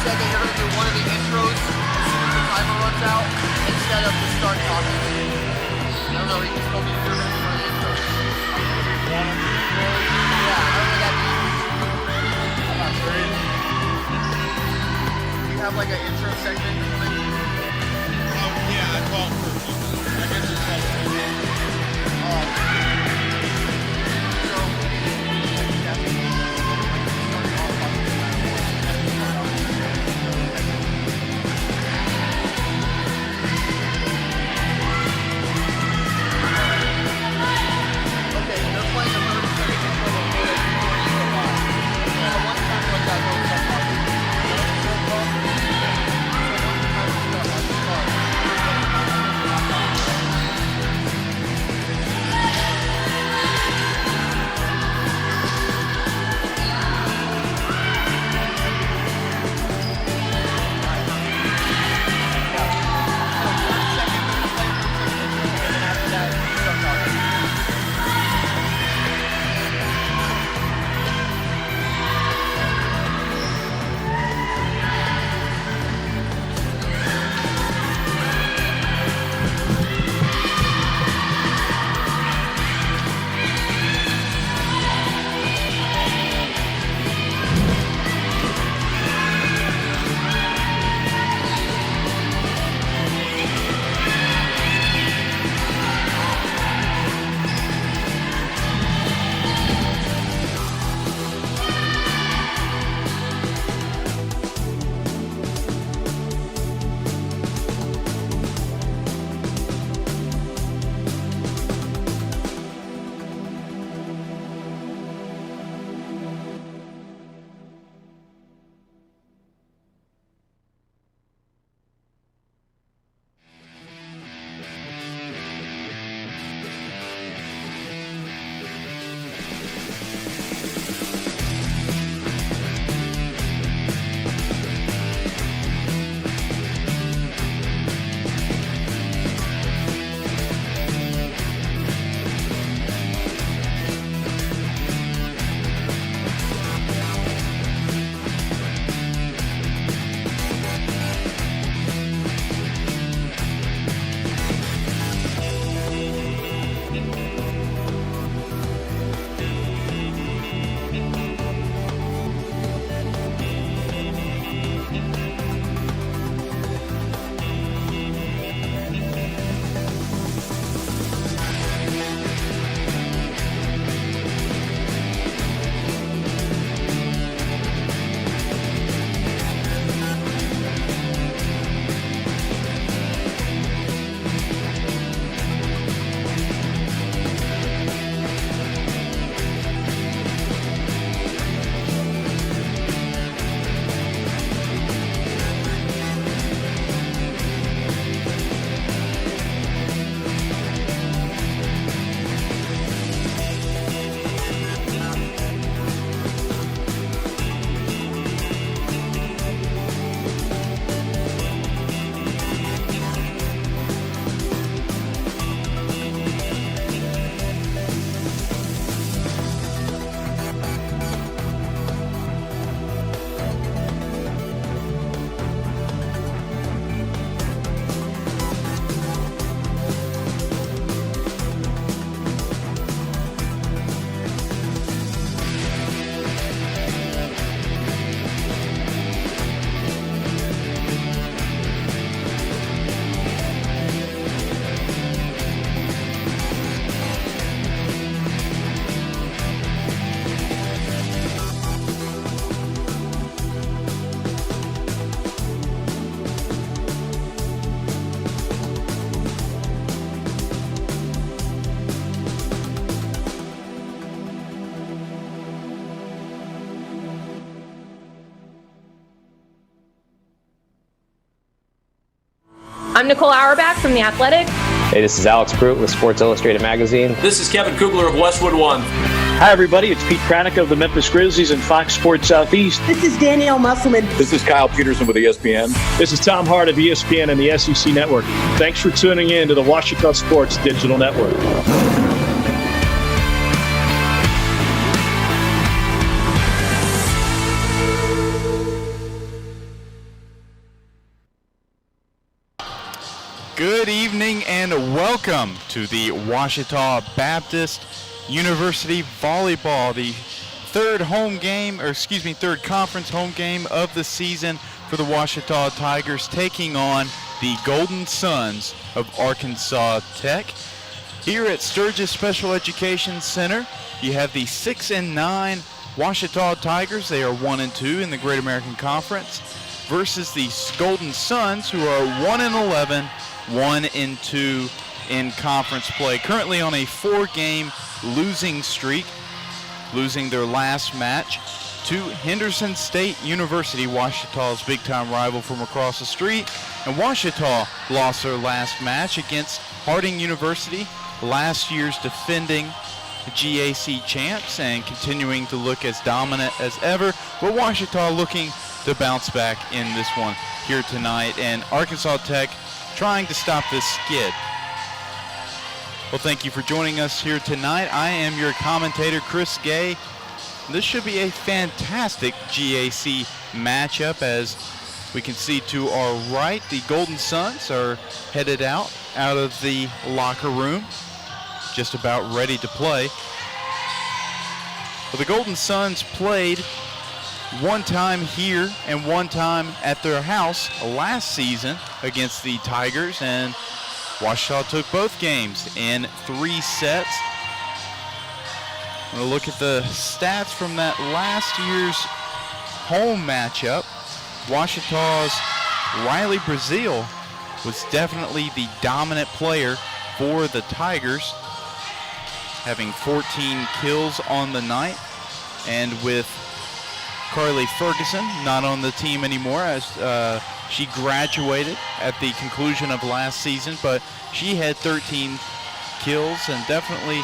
said that you're going to do one of the intros as soon as the timer runs out instead of just start talking. I don't know, he just told me you're going to do one of the intros. Yeah, I don't know what that means. I'm not sure. Do you have like an intro segment or something? Yeah, I call it first. I guess it's called I'm Nicole Auerbach from The Athletic. Hey, this is Alex Pruitt with Sports Illustrated Magazine. This is Kevin Kugler of Westwood One. Hi, everybody. It's Pete Pranica of the Memphis Grizzlies and Fox Sports Southeast. This is Danielle Musselman. This is Kyle Peterson with ESPN. This is Tom Hart of ESPN and the SEC Network. Thanks for tuning in to the Washington Sports Digital Network. Good evening and welcome to the Ouachita Baptist University Volleyball, the third conference home game of the season for the Ouachita Tigers, taking on the Golden Suns of Arkansas Tech. Here at Sturgis Special Education Center, you have the 6-9 Ouachita Tigers. They are 1-2 in the Great American Conference, versus the Golden Suns, who are 1-11, 1-2 in conference play. Currently on a 4-game losing streak, losing their last match to Henderson State University, Ouachita's big-time rival from across the street. And Ouachita lost their last match against Harding University, last year's defending GAC champs, and continuing to look as dominant as ever. But Ouachita looking to bounce back in this one here tonight, and Arkansas Tech trying to stop this skid. Well, thank you for joining us here tonight. I am your commentator, Chris Gay. This should be a fantastic GAC matchup. As we can see to our right, the Golden Suns are headed out of the locker room, just about ready to play. Well, the Golden Suns played one time here and one time at their house last season against the Tigers, and Ouachita took both games in 3 sets. We'll look at the stats from that last year's home matchup. Ouachita's Riley Brazil was definitely the dominant player for the Tigers, having 14 kills on the night, and with Carly Ferguson not on the team anymore, as she graduated at the conclusion of last season, but she had 13 kills, and definitely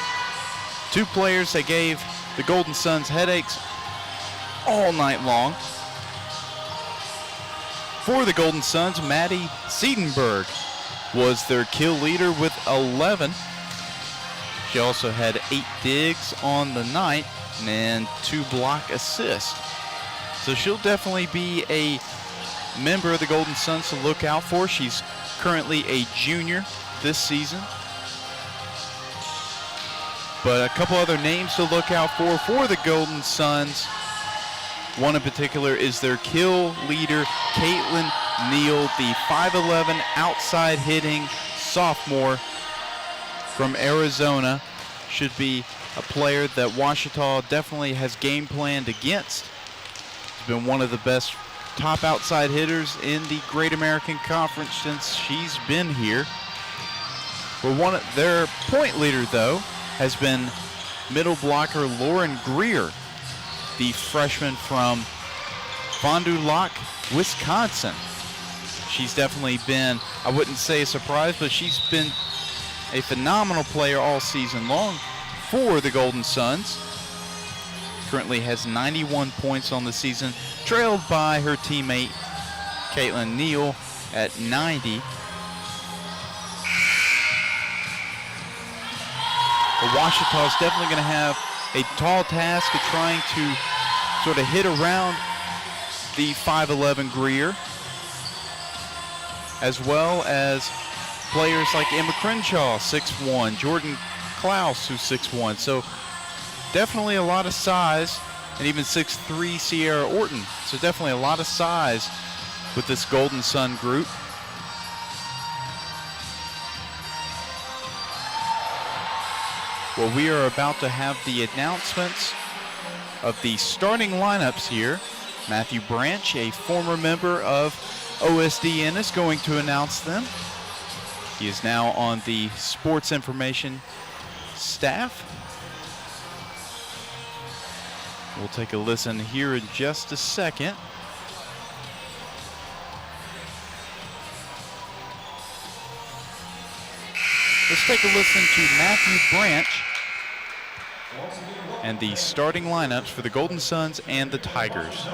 two players that gave the Golden Suns headaches all night long. For the Golden Suns, Maddie Siedenberg was their kill leader with 11. She also had 8 digs on the night and 2 block assists. So she'll definitely be a member of the Golden Suns to look out for. She's currently a junior this season. But a couple other names to look out for the Golden Suns. One in particular is their kill leader, Caitlin Neal, the 5'11" outside hitting sophomore from Arizona. Should be a player that Ouachita definitely has game planned against. She's been one of the best top outside hitters in the Great American Conference since she's been here. Well, their point leader, though, has been middle blocker Lauren Greer, the freshman from Fond du Lac, Wisconsin. She's definitely been, I wouldn't say a surprise, but she's been a phenomenal player all season long for the Golden Suns. Currently has 91 points on the season, trailed by her teammate Caitlin Neal at 90. But Ouachita is definitely going to have a tall task of trying to sort of hit around the 5'11" Greer, as well as players like Emma Crenshaw, 6'1", Jordan Klaus, who's 6'1". So definitely a lot of size, and even 6'3" Sierra Orton. So definitely a lot of size with this Golden Sun group. Well, we are about to have the announcements of the starting lineups here. Matthew Branch, a former member of OSDN, is going to announce them. He is now on the sports information staff. We'll take a listen here in just a second. Let's take a listen to Matthew Branch and the starting lineups for the Golden Suns and the Tigers.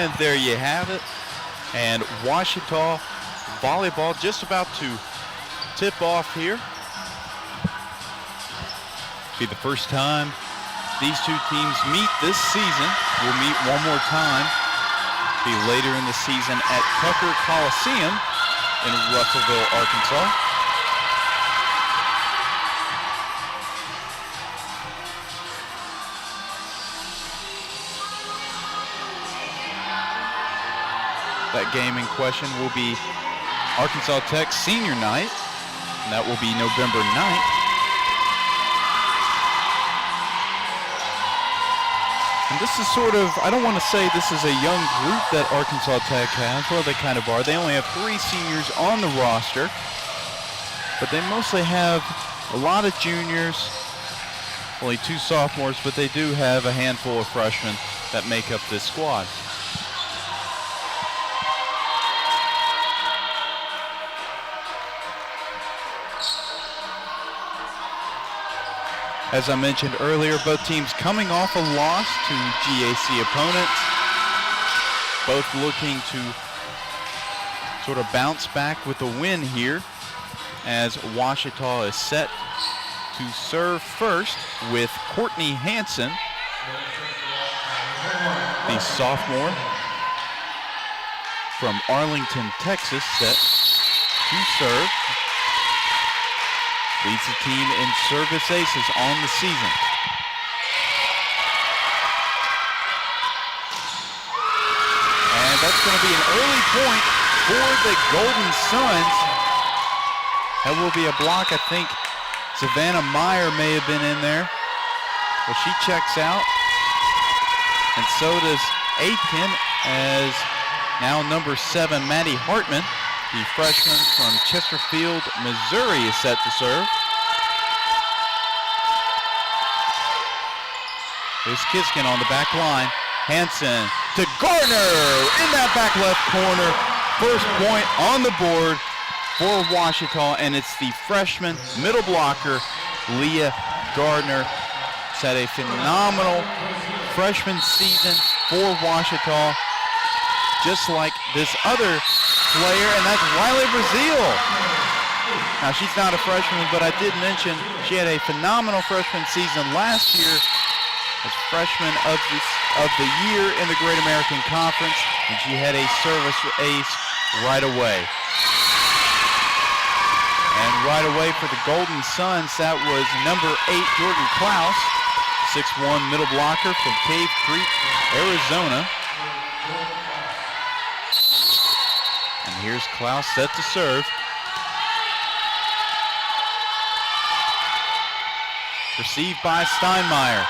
And there you have it. And Ouachita volleyball just about to tip off here. Be the first time these two teams meet this season. We'll meet one more time. Be later in the season at Tucker Coliseum in Russellville, Arkansas. That game in question will be Arkansas Tech Senior Night, and that will be November 9th. And this is sort of, I don't want to say this is a young group that Arkansas Tech has. Well, they kind of are. They only have 3 seniors on the roster, but they mostly have a lot of juniors, only 2 sophomores, but they do have a handful of freshmen that make up this squad. As I mentioned earlier, both teams coming off a loss to GAC opponents, both looking to sort of bounce back with a win here, as Ouachita is set to serve first with Courtney Hansen, the sophomore from Arlington, Texas, set to serve. Leads the team in service aces on the season. And that's going to be an early point for the Golden Suns. That will be a block. I think Savannah Meyer may have been in there. Well, she checks out. And so does Aitken, as now number 7, Maddie Hartman, the freshman from Chesterfield, Missouri, is set to serve. Here's Kiskin on the back line. Hansen to Gardner in that back left corner. First point on the board for Ouachita, and it's the freshman middle blocker, Leah Gardner. She's had a phenomenal freshman season for Ouachita, just like this other player, and that's Riley Brazil. Now, she's not a freshman, but I did mention she had a phenomenal freshman season last year as freshman of the year in the Great American Conference, and she had a service ace right away. And right away for the Golden Suns, that was number 8, Jordan Klaus, 6'1" middle blocker from Cave Creek, Arizona. And here's Klaus set to serve. Received by Steinmeier.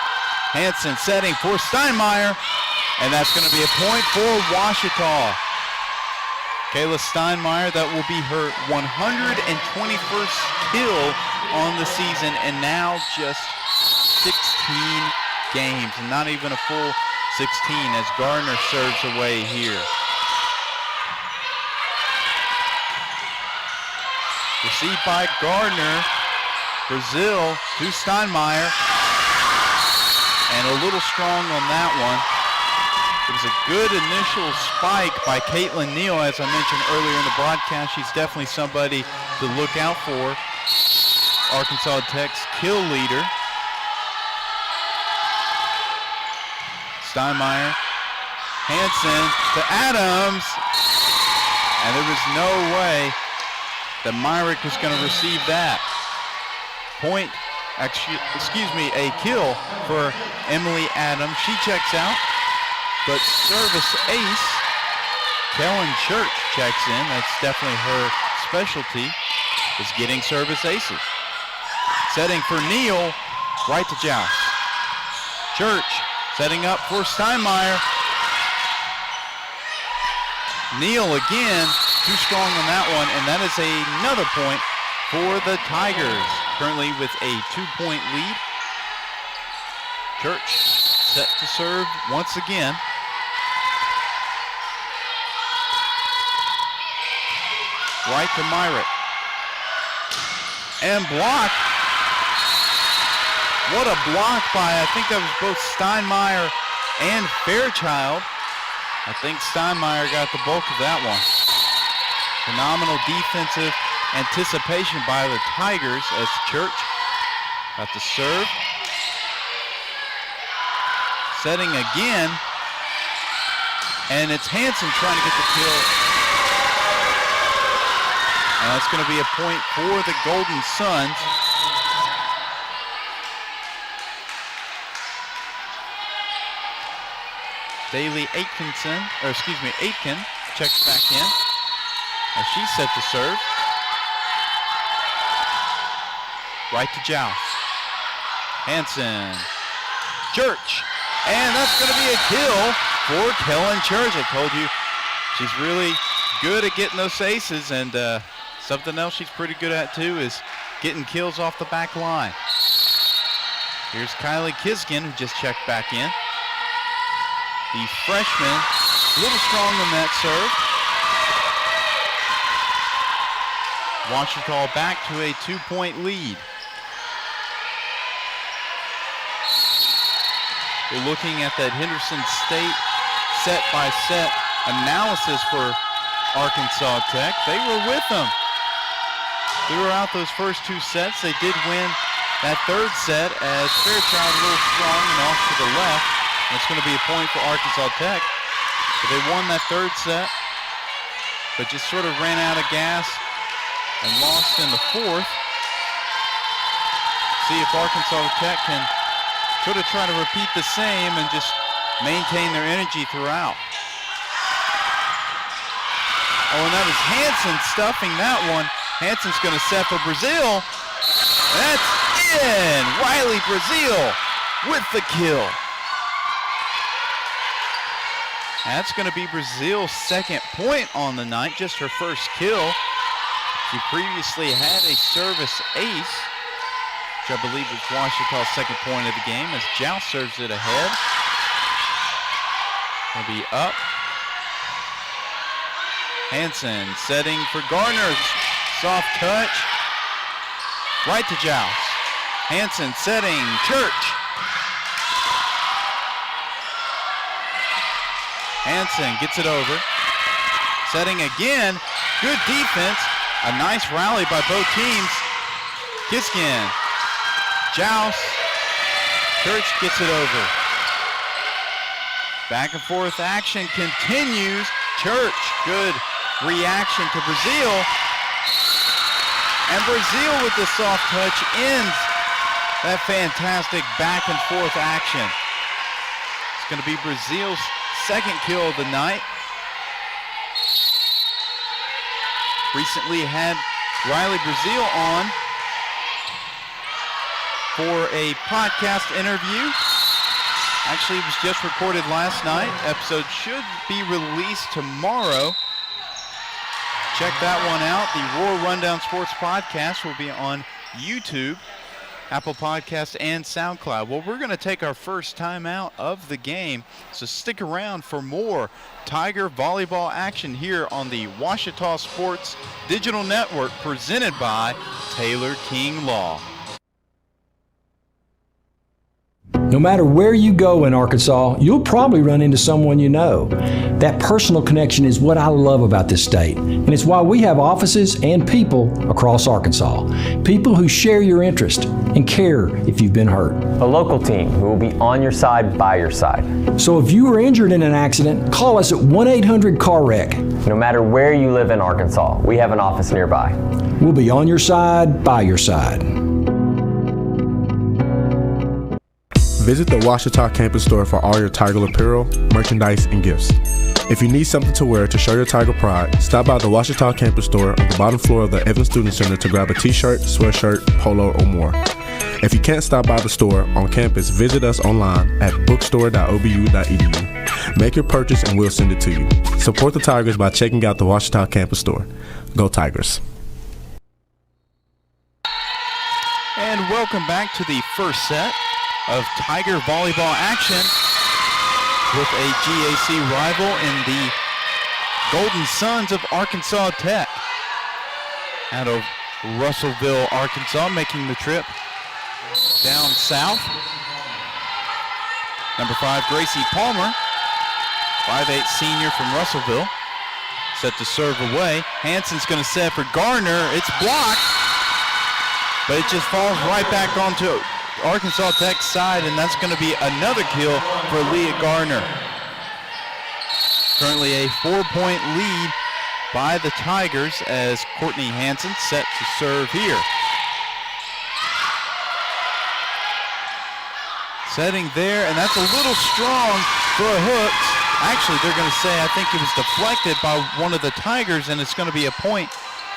Hansen setting for Steinmeier, and that's going to be a point for Ouachita. Kayla Steinmeier, that will be her 121st kill on the season, and now just 16 games, and not even a full 16 as Gardner serves away here. Received by Gardner. Brazil to Steinmeier. And a little strong on that one. It was a good initial spike by Caitlin Neal, as I mentioned earlier in the broadcast. She's definitely somebody to look out for. Arkansas Tech's kill leader. Steinmeier, Hansen to Adams, and there was no way that Myrick was going to receive that. Point, a kill for Emily Adams. She checks out, but service ace, Kellen Church checks in. That's definitely her specialty, is getting service aces. Setting for Neal, right to Joust. Church setting up for Steinmeier. Neal again, too strong on that one, and that is another point for the Tigers, currently with a 2-point lead. Church set to serve once again. Right to Myrick. And block. What a block by, I think that was both Steinmeier and Fairchild. I think Steinmeier got the bulk of that one. Phenomenal defensive anticipation by the Tigers as Church got the serve. Setting again. And it's Hansen trying to get the kill. And that's going to be a point for the Golden Suns. Aitken checks back in as she's set to serve. Right to Joust. Hansen. Church. And that's going to be a kill for Kellen Church. I told you she's really good at getting those aces, and something else she's pretty good at too is getting kills off the back line. Here's Kylie Kiskin, who just checked back in. The freshman, a little strong on that serve. Ouachita back to a 2-point lead. We're looking at that Henderson State set-by-set analysis for Arkansas Tech. They were with them throughout those first 2 sets. They did win that 3rd set as Fairchild a little strong and off to the left. It's going to be a point for Arkansas Tech. But they won that 3rd set, but just sort of ran out of gas and lost in the 4th. See if Arkansas Tech can sort of try to repeat the same and just maintain their energy throughout. Oh, and that was Hansen stuffing that one. Hansen's going to set for Brazil. That's in! Riley Brazil with the kill. That's going to be Brazil's 2nd point on the night, just her first kill. She previously had a service ace, which I believe was Ouachita's 2nd point of the game, as Joust serves it ahead. Going to be up. Hansen setting for Gardner. Soft touch. Right to Joust. Hansen setting. Church. Hansen gets it over. Setting again. Good defense. A nice rally by both teams. Kiskin. Joust. Church gets it over. Back and forth action continues. Church, good reaction to Brazil. And Brazil with the soft touch ends that fantastic back and forth action. It's going to be Brazil's 2nd kill of the night. Recently had Riley Brazil on for a podcast interview. Actually, it was just recorded last night. Episode should be released tomorrow. Check that one out. The Roar Rundown Sports Podcast will be on YouTube, Apple Podcasts, and SoundCloud. Well, we're going to take our first time out of the game, so stick around for more Tiger volleyball action here on the Ouachita Sports Digital Network, presented by Taylor King Law. No matter where you go in Arkansas, you'll probably run into someone you know. That personal connection is what I love about this state, and it's why we have offices and people across Arkansas. People who share your interest and care if you've been hurt. A local team who will be on your side, by your side. So if you were injured in an accident, call us at 1-800-CAR-WRECK. No matter where you live in Arkansas, we have an office nearby. We'll be on your side, by your side. Visit the Ouachita campus store for all your Tiger apparel, merchandise, and gifts. If you need something to wear to show your Tiger pride, stop by the Ouachita campus store on the bottom floor of the Evans Student Center to grab a t-shirt, sweatshirt, polo, or more. If you can't stop by the store on campus, visit us online at bookstore.obu.edu. Make your purchase and we'll send it to you. Support the Tigers by checking out the Ouachita campus store. Go Tigers. And welcome back to the first set of Tiger volleyball action with a GAC rival in the Golden Suns of Arkansas Tech. Out of Russellville, Arkansas, making the trip down south. Number 5, Gracie Palmer, 5'8" senior from Russellville, set to serve away. Hanson's going to set for Garner. It's blocked, but it just falls right back onto Arkansas Tech's side, and that's going to be another kill for Leah Garner. Currently a 4-point lead by the Tigers as Courtney Hanson set to serve here. Setting there, and that's a little strong for a hook. Actually, they're going to say, I think it was deflected by one of the Tigers, and it's going to be a point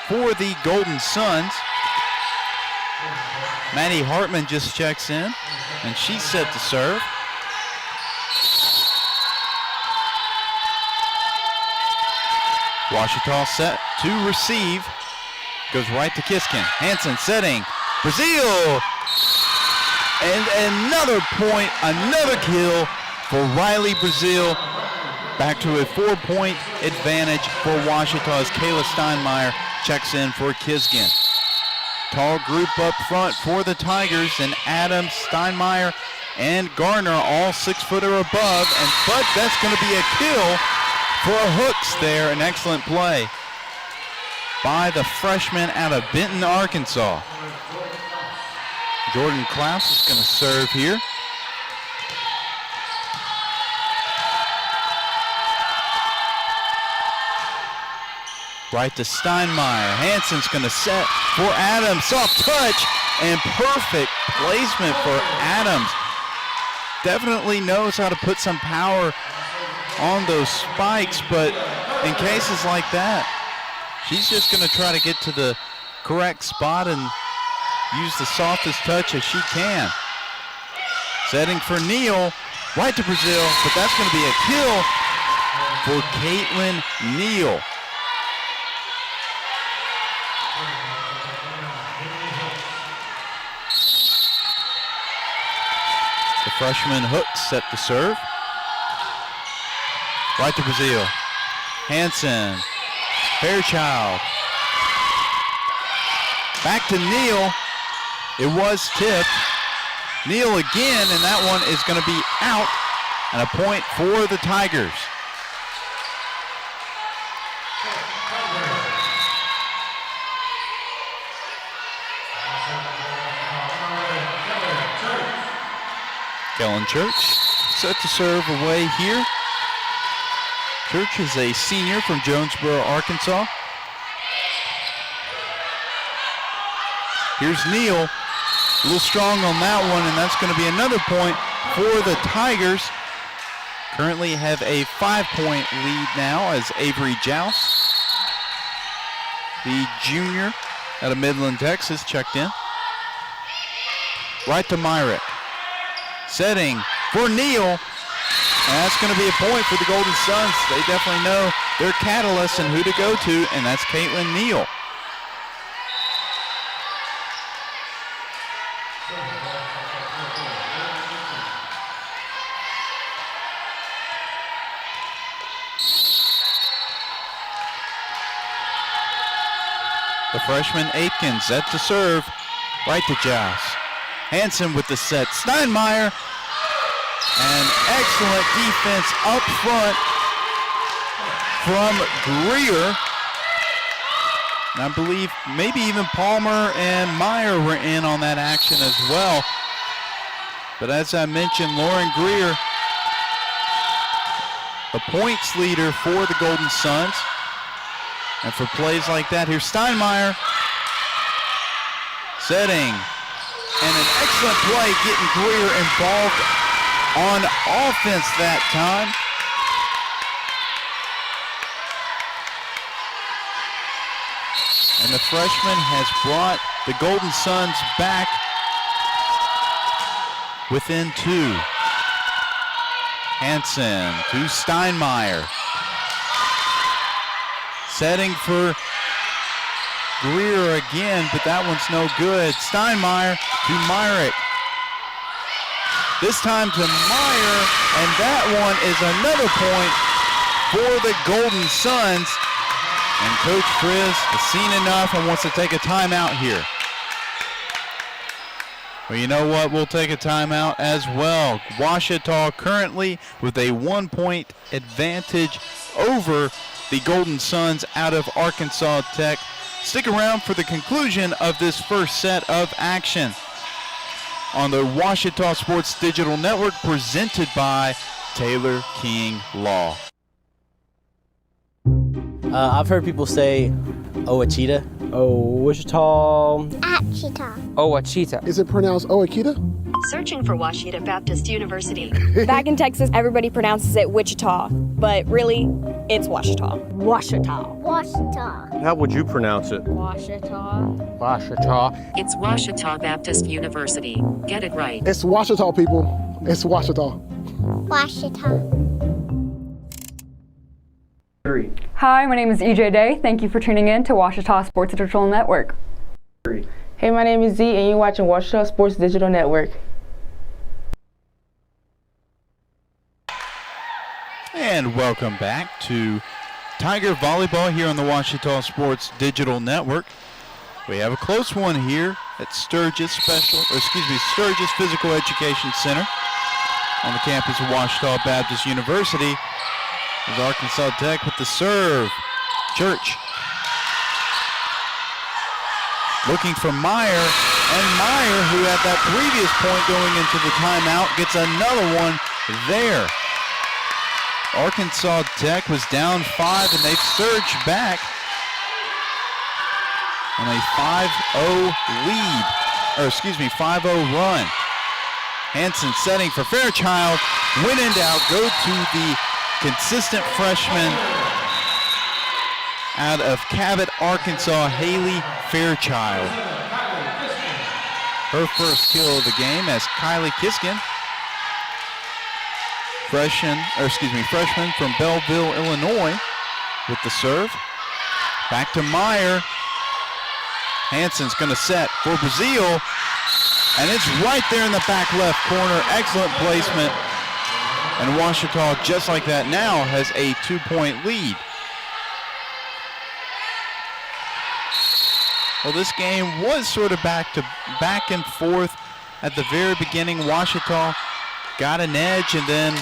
for the Golden Suns. Maddie Hartman just checks in, and she's set to serve. Ouachita set to receive. Goes right to Kiskin. Hanson setting. Brazil! And another point, another kill for Riley Brazil. Back to a 4-point advantage for Ouachita as Kayla Steinmeier checks in for Kiskin. Tall group up front for the Tigers, and Adams, Steinmeier, and Garner all 6 foot or above, but that's going to be a kill for hooks there. An excellent play by the freshman out of Benton, Arkansas. Jordan Klaus is going to serve here. Right to Steinmeier. Hanson's going to set for Adams. Soft touch and perfect placement for Adams. Definitely knows how to put some power on those spikes, but in cases like that, she's just going to try to get to the correct spot and use the softest touch as she can. Setting for Neal. Right to Brazil, but that's going to be a kill for Caitlin Neal. The freshman hook set to serve. Right to Brazil. Hanson. Fairchild. Back to Neal. It was tipped. Neal again, and that one is going to be out. And a point for the Tigers. Kellen Church set to serve away here. Church is a senior from Jonesboro, Arkansas. Here's Neal, a little strong on that one, and that's going to be another point for the Tigers. Currently have a 5-point lead now as Avery Joust, the junior out of Midland, Texas, checked in. Right to Myrick. Setting for Neal, and that's going to be a point for the Golden Suns. They definitely know their catalyst and who to go to, and that's Caitlin Neal. The freshman Aitken set to serve. Right to Joust. Hanson with the set. Steinmeier. And excellent defense up front from Greer. And I believe maybe even Palmer and Meyer were in on that action as well. But as I mentioned, Lauren Greer, the points leader for the Golden Suns. And for plays like that, here's Steinmeier setting. And an excellent play getting Greer involved on offense that time. And the freshman has brought the Golden Suns back within 2. Hansen to Steinmeier. Setting for Greer again, but that one's no good. Steinmeier to Myrick. This time to Meyer, and that one is another point for the Golden Suns. And Coach Friz has seen enough and wants to take a timeout here. Well, you know what? We'll take a timeout as well. Ouachita currently with a 1-point advantage over the Golden Suns out of Arkansas Tech. Stick around for the conclusion of this first set of action on the Ouachita Sports Digital Network, presented by Taylor King Law. I've heard people say Ouachita. Ouachita. Ouachita. Ouachita. Is it pronounced Ouachita? Searching for Ouachita Baptist University. Back in Texas, everybody pronounces it Wichita, but really, it's Ouachita. Ouachita. Ouachita. How would you pronounce it? Ouachita. Ouachita. It's Ouachita Baptist University. Get it right. It's Ouachita, people. It's Ouachita. Ouachita. Hi, my name is EJ Day. Thank you for tuning in to Ouachita Sports Digital Network. Hey, my name is Z, and you're watching Ouachita Sports Digital Network. And welcome back to Tiger Volleyball here on the Ouachita Sports Digital Network. We have a close one here at Sturgis Physical Education Center on the campus of Ouachita Baptist University. There's Arkansas Tech with the serve. Church looking for Meyer, and Meyer, who had that previous point going into the timeout, gets another one there. Arkansas Tech was down 5, and they've surged back on a 5-0 lead, 5-0 run. Hansen setting for Fairchild. When in doubt, go to the consistent freshman out of Cabot, Arkansas, Haley Fairchild. Her first kill of the game as Kylie Kiskin, freshman from Belleville, Illinois, with the serve. Back to Meyer. Hansen's going to set for Brazil, and it's right there in the back left corner. Excellent placement. And Ouachita, just like that now, has a 2-point lead. Well, this game was sort of back and forth at the very beginning. Ouachita got an edge, and then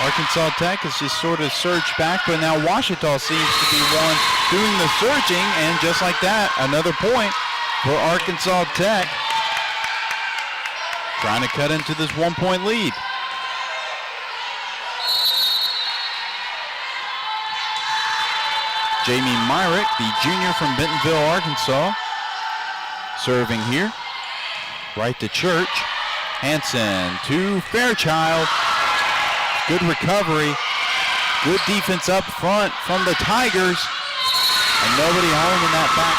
Arkansas Tech has just sort of surged back, but now Ouachita seems to be one doing the surging, and just like that, another point for Arkansas Tech, trying to cut into this 1-point lead. Jamie Myrick, the junior from Bentonville, Arkansas, serving here. Right to Church. Hansen to Fairchild. Good recovery. Good defense up front from the Tigers. And nobody home in that back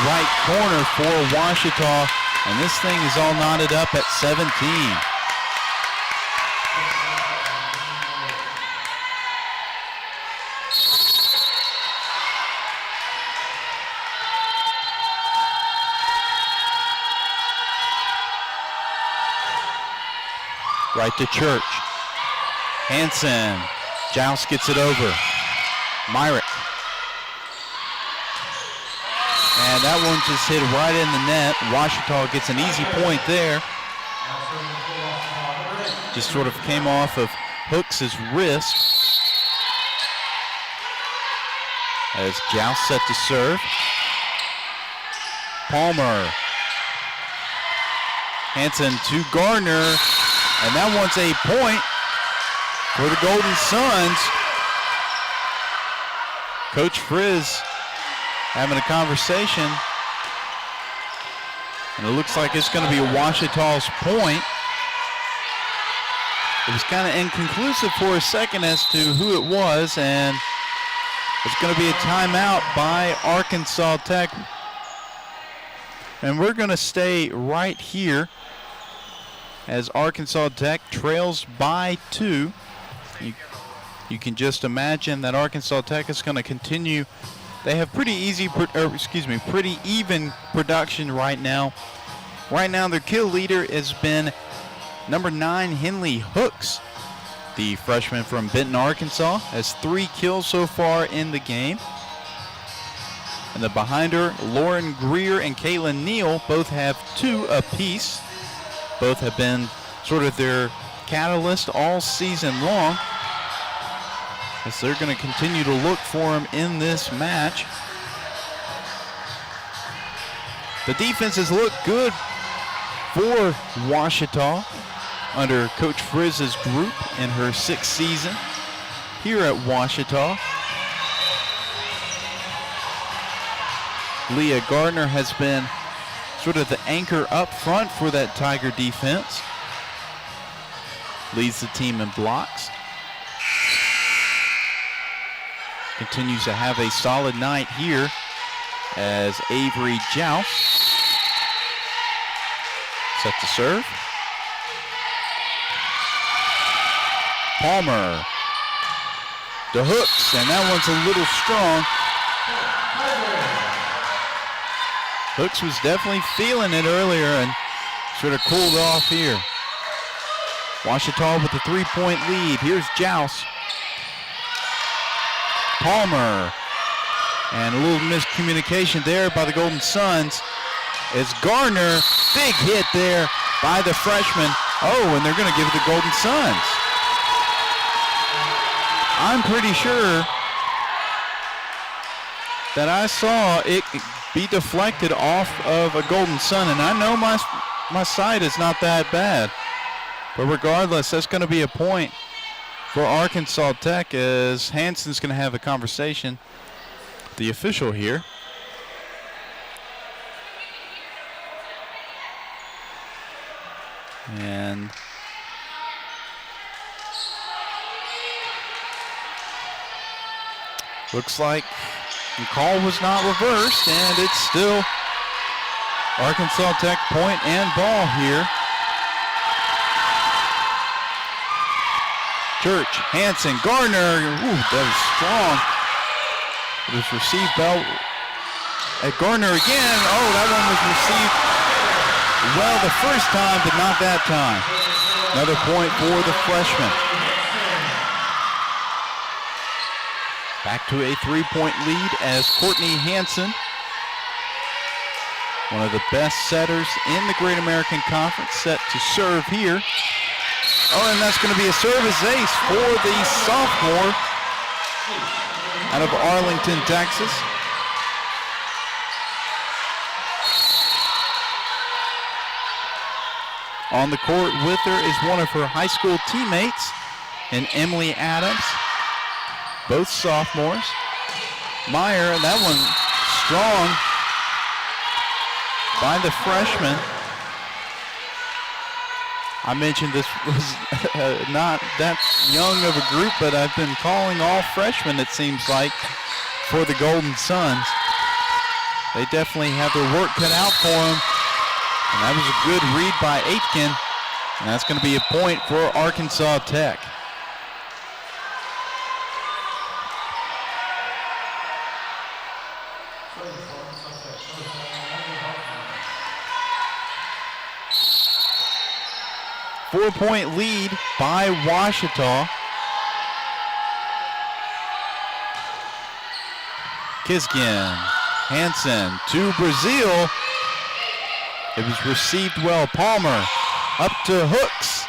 right corner for Ouachita. And this thing is all knotted up at 17. Right to Church. Hansen. Joust gets it over. Myrick. And that one just hit right in the net. Ouachita gets an easy point there. just sort of came off of Hooks' wrist. As Joust set to serve. Palmer. Hanson to Gardner, and that one's a point for the Golden Suns. Coach Frizz having a conversation, and it looks like it's going to be Ouachita's point. It was kind of inconclusive for a second as to who it was, and it's going to be a timeout by Arkansas Tech. And we're going to stay right here as Arkansas Tech trails by 2. You can just imagine that Arkansas Tech is going to continue. They have pretty even production right now. Right now, their kill leader has been number 9, Henley Hooks. The freshman from Benton, Arkansas, has 3 kills so far in the game. And then behind her, Lauren Greer and Caitlin Neal both have 2 apiece. Both have been sort of their catalyst all season long, as they're going to continue to look for him in this match. The defense has looked good for Ouachita under Coach Frizz's group in her 6th season here at Ouachita. Leah Gardner has been sort of the anchor up front for that Tiger defense. Leads the team in blocks. Continues to have a solid night here as Avery Joust set to serve. Palmer to Hooks, and that one's a little strong. Hooks was definitely feeling it earlier and sort of cooled off here. Ouachita with a 3-point lead. Here's Joust. Palmer. And a little miscommunication there by the Golden Suns. It's Gardner. Big hit there by the freshman. Oh, and they're going to give it to Golden Suns. I'm pretty sure that I saw it be deflected off of a Golden Sun, and I know my sight is not that bad. But regardless, that's going to be a point for Arkansas Tech, as Hanson's going to have a conversation with the official here. And looks like the call was not reversed, and it's still Arkansas Tech point and ball here. Church, Hanson, Gardner, ooh, that was strong. It was received at Gardner again. Oh, that one was received well the first time, but not that time. Another point for the freshman. Back to a 3-point lead as Courtney Hanson, one of the best setters in the Great American Conference, set to serve here. Oh, and that's going to be a service ace for the sophomore out of Arlington, Texas. On the court with her is one of her high school teammates, and Emily Adams. Both sophomores. Meyer, and that one strong by the freshman. I mentioned this was not that young of a group, but I've been calling all freshmen, it seems like, for the Golden Suns. They definitely have their work cut out for them. And that was a good read by Aitken. And that's going to be a point for Arkansas Tech. Four-point lead by Ouachita. Kiskin, Hanson to Brazil. It was received well. Palmer up to Hooks.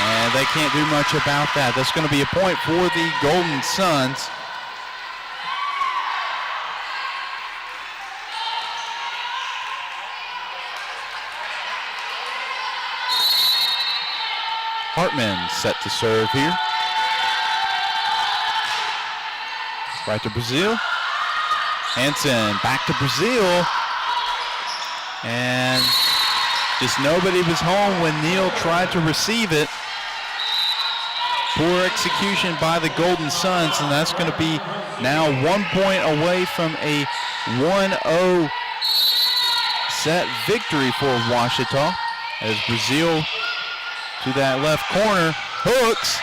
And they can't do much about that. That's going to be a point for the Golden Suns. Hartman set to serve here. Right to Brazil. Hansen back to Brazil. And just nobody was home when Neal tried to receive it. Poor execution by the Golden Suns, and that's going to be now 1 point away from a 1-0 set victory for Ouachita as Brazil to that left corner hooks,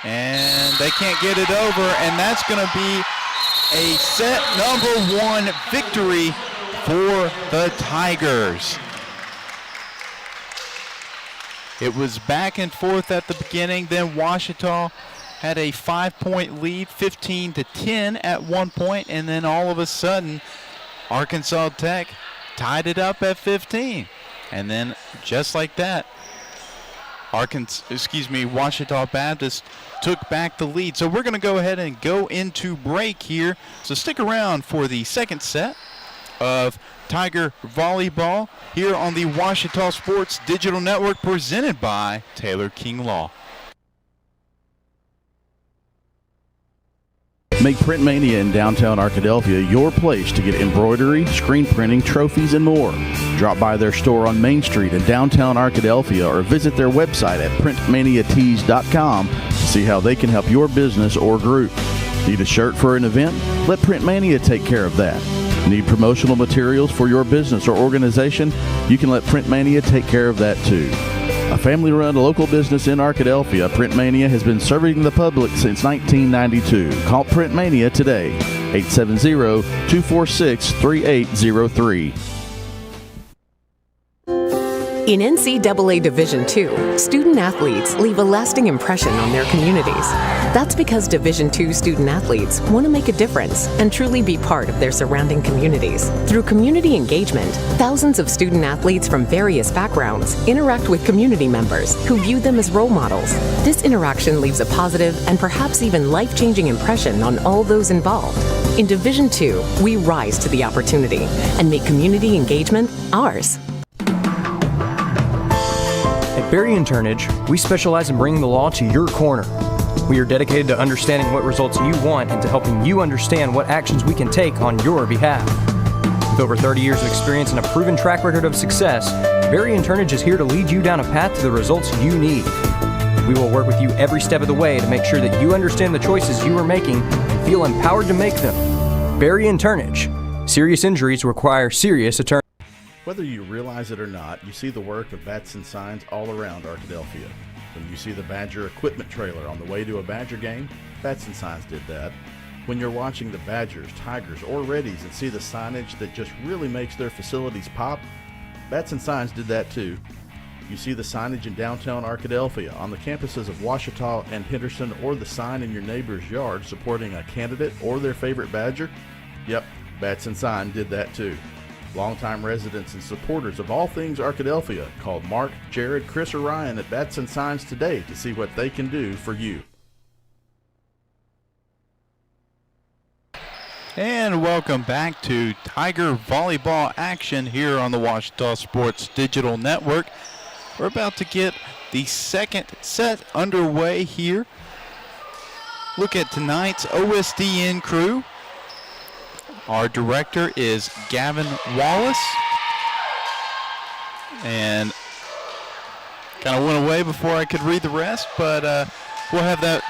and they can't get it over, and that's going to be a set number 1 victory for the Tigers. It was back and forth at the beginning. Then Ouachita had a 5-point lead, 15-10 at one point, and then all of a sudden, Arkansas Tech tied it up at 15. And then just like that, Ouachita Baptist took back the lead. So we're going to go ahead and go into break here. So stick around for the second set of Tiger Volleyball here on the Ouachita Sports Digital Network, presented by Taylor King Law. Make Print Mania in downtown Arkadelphia your place to get embroidery, screen printing, trophies, and more. Drop by their store on Main Street in downtown Arkadelphia or visit their website at printmaniatees.com to see how they can help your business or group. Need a shirt for an event? Let Print Mania take care of that. Need promotional materials for your business or organization? You can let Print Mania take care of that too. A family-run local business in Arkadelphia, Print Mania has been serving the public since 1992. Call Print Mania today, 870-246-3803. In NCAA Division II, student athletes leave a lasting impression on their communities. That's because Division II student athletes want to make a difference and truly be part of their surrounding communities. Through community engagement, thousands of student athletes from various backgrounds interact with community members who view them as role models. This interaction leaves a positive and perhaps even life-changing impression on all those involved. In Division II, we rise to the opportunity and make community engagement ours. At Berry & Turnage, we specialize in bringing the law to your corner. We are dedicated to understanding what results you want and to helping you understand what actions we can take on your behalf. With over 30 years of experience and a proven track record of success, Berry & Turnage is here to lead you down a path to the results you need. We will work with you every step of the way to make sure that you understand the choices you are making and feel empowered to make them. Berry & Turnage. Serious injuries require serious attorneys. Whether you realize it or not, you see the work of Bats and Signs all around Arkadelphia. When you see the Badger equipment trailer on the way to a Badger game, Bats and Signs did that. When you're watching the Badgers, Tigers, or Reddies and see the signage that just really makes their facilities pop, Bats and Signs did that too. You see the signage in downtown Arkadelphia, on the campuses of Ouachita and Henderson, or the sign in your neighbor's yard supporting a candidate or their favorite Badger? Yep, Bats and Sign did that too. Longtime residents and supporters of all things Arkadelphia called Mark, Jared, Chris, or Ryan at Bats and Signs today to see what they can do for you. And welcome back to Tiger Volleyball action here on the Ouachita Sports Digital Network. We're about to get the second set underway here. Look at tonight's OSDN crew. Our director is Gavin Wallace. And kind of went away before I could read the rest, but we'll have that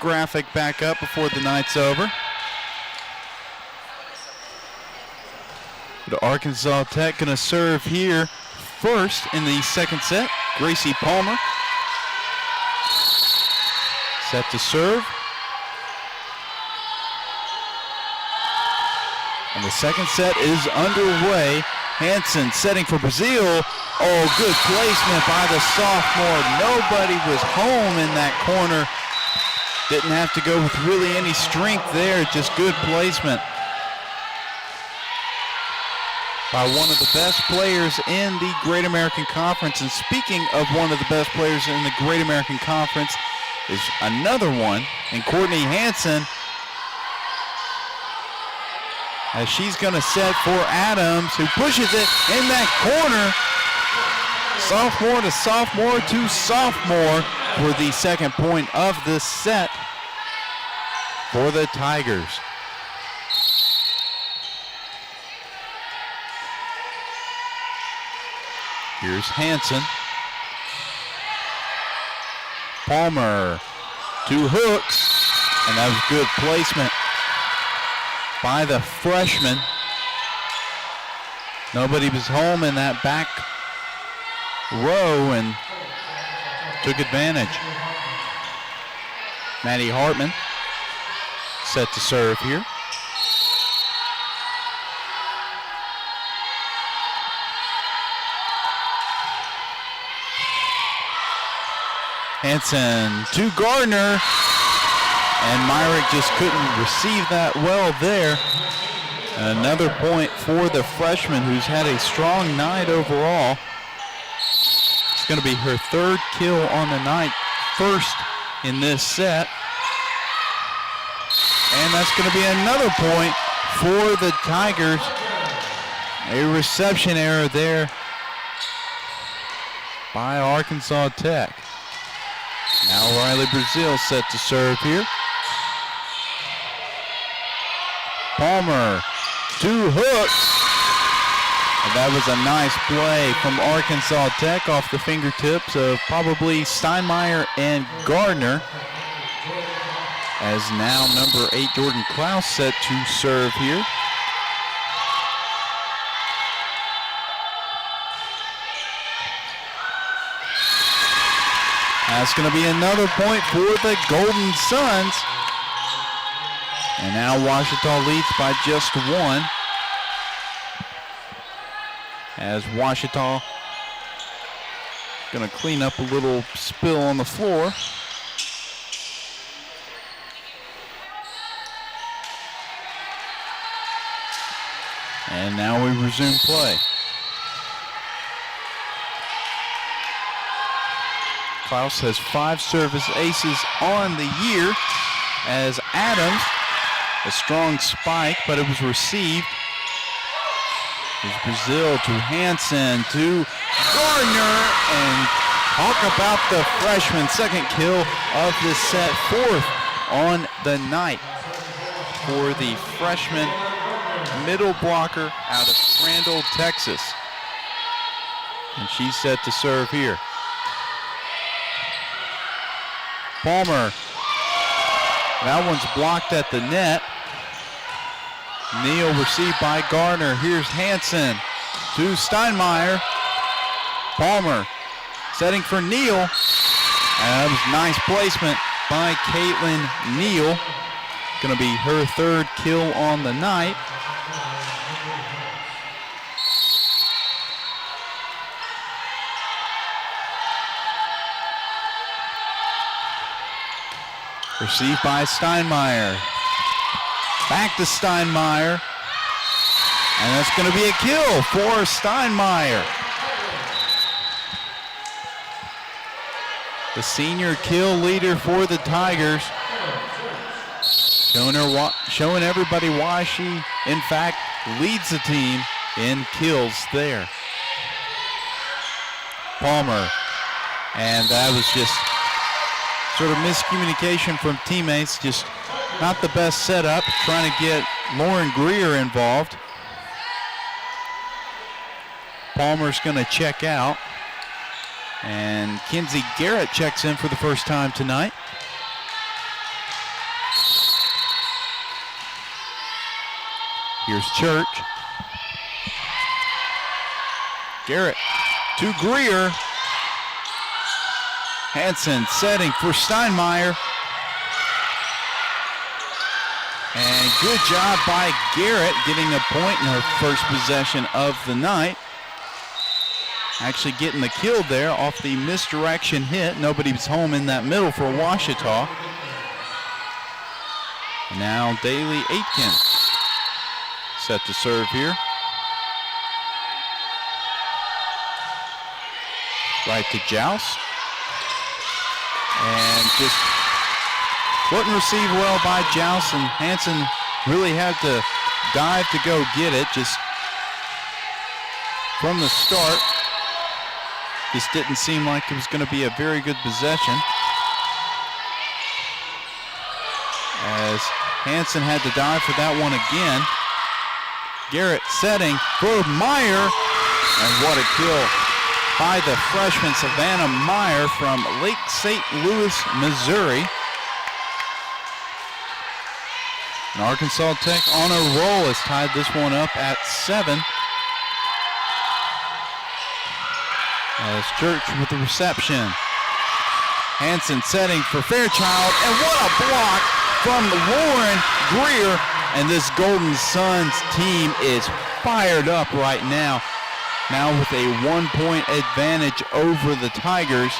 graphic back up before the night's over. But Arkansas Tech going to serve here first in the second set. Gracie Palmer set to serve. And the second set is underway. Hansen setting for Brazil. Oh, good placement by the sophomore. Nobody was home in that corner. Didn't have to go with really any strength there, just good placement. by one of the best players in the Great American Conference. And speaking of one of the best players in the Great American Conference is another one, and Courtney Hansen, as she's going to set for Adams, who pushes it in that corner. Sophomore to sophomore to sophomore for the second point of this set for the Tigers. Here's Hansen. Palmer, 2 hooks, and that was good placement by the freshman. Nobody was home in that back row and took advantage. Maddie Hartman set to serve here. Hansen to Gardner, and Myrick just couldn't receive that well there. And another point for the freshman, who's had a strong night overall. It's going to be her 3rd kill on the night, 1st in this set. And that's going to be another point for the Tigers. A reception error there by Arkansas Tech. Now Riley Brazil set to serve here. Palmer, 2 hooks. And that was a nice play from Arkansas Tech off the fingertips of probably Steinmeier and Gardner. As now number 8, Jordan Klaus, set to serve here. That's going to be another point for the Golden Suns. And now Ouachita leads by just 1. As Ouachita going to clean up a little spill on the floor. And now we resume play. Klaus has 5 service aces on the year, as Adams, a strong spike, but it was received. Here's Brazil to Hansen to Gardner, and talk about the freshman, 2nd kill of this set, 4th on the night for the freshman middle blocker out of Crandall, Texas. And she's set to serve here. Palmer, that one's blocked at the net. Neal received by Gardner. Here's Hansen to Steinmeier. Palmer setting for Neal. And that was nice placement by Caitlin Neal. Going to be her 3rd kill on the night. Received by Steinmeier. Back to Steinmeier. And that's going to be a kill for Steinmeier. The senior kill leader for the Tigers. Showing everybody why she, in fact, leads the team in kills there. Palmer. And that was just sort of miscommunication from teammates, just not the best setup, trying to get Lauren Greer involved. Palmer's going to check out, and Kinsey Garrett checks in for the first time tonight. Here's Church. Garrett to Greer. Hansen setting for Steinmeier. And good job by Garrett getting a point in her first possession of the night. Actually getting the kill there off the misdirection hit. Nobody was home in that middle for Ouachita. Now Daly Aitken set to serve here. Right to Joust. And just wasn't received well by Joust, and Hansen really had to dive to go get it. Just from the start, just didn't seem like it was going to be a very good possession, as Hansen had to dive for that one again. Garrett setting for Meyer, and what a kill by the freshman Savannah Meyer from Lake St. Louis, Missouri. And Arkansas Tech on a roll has tied this one up at 7. As Church with the reception. Hansen setting for Fairchild, and what a block from Lauren Greer. And this Golden Suns team is fired up right now. Now with a 1-point advantage over the Tigers,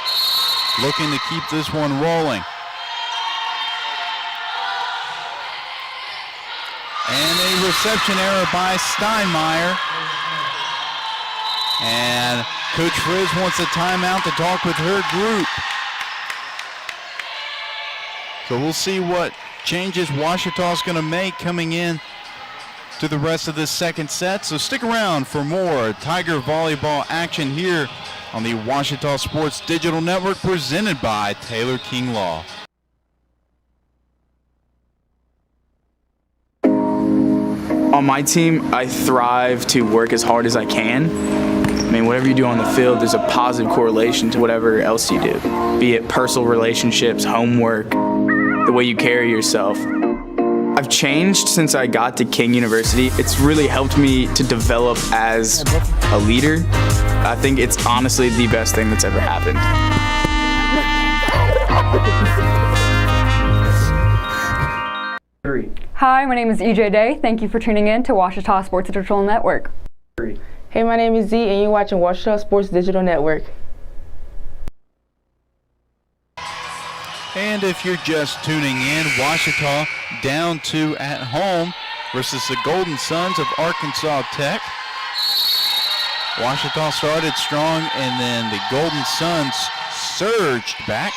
looking to keep this one rolling. And a reception error by Steinmeier. And Coach Frizz wants a timeout to talk with her group. So we'll see what changes Ouachita's going to make coming in to the rest of this second set. So stick around for more Tiger volleyball action here on the Ouachita Sports Digital Network, presented by Taylor King Law. On my team, I thrive to work as hard as I can. I mean, whatever you do on the field, there's a positive correlation to whatever else you do, be it personal relationships, homework, the way you carry yourself. I've changed since I got to King University. It's really helped me to develop as a leader. I think it's honestly the best thing that's ever happened. Hi, my name is EJ Day. Thank you for tuning in to Ouachita Sports Digital Network. Hey, my name is Z, and you're watching Ouachita Sports Digital Network. And if you're just tuning in, Ouachita down 2 at home versus the Golden Suns of Arkansas Tech. Ouachita started strong, and then the Golden Suns surged back.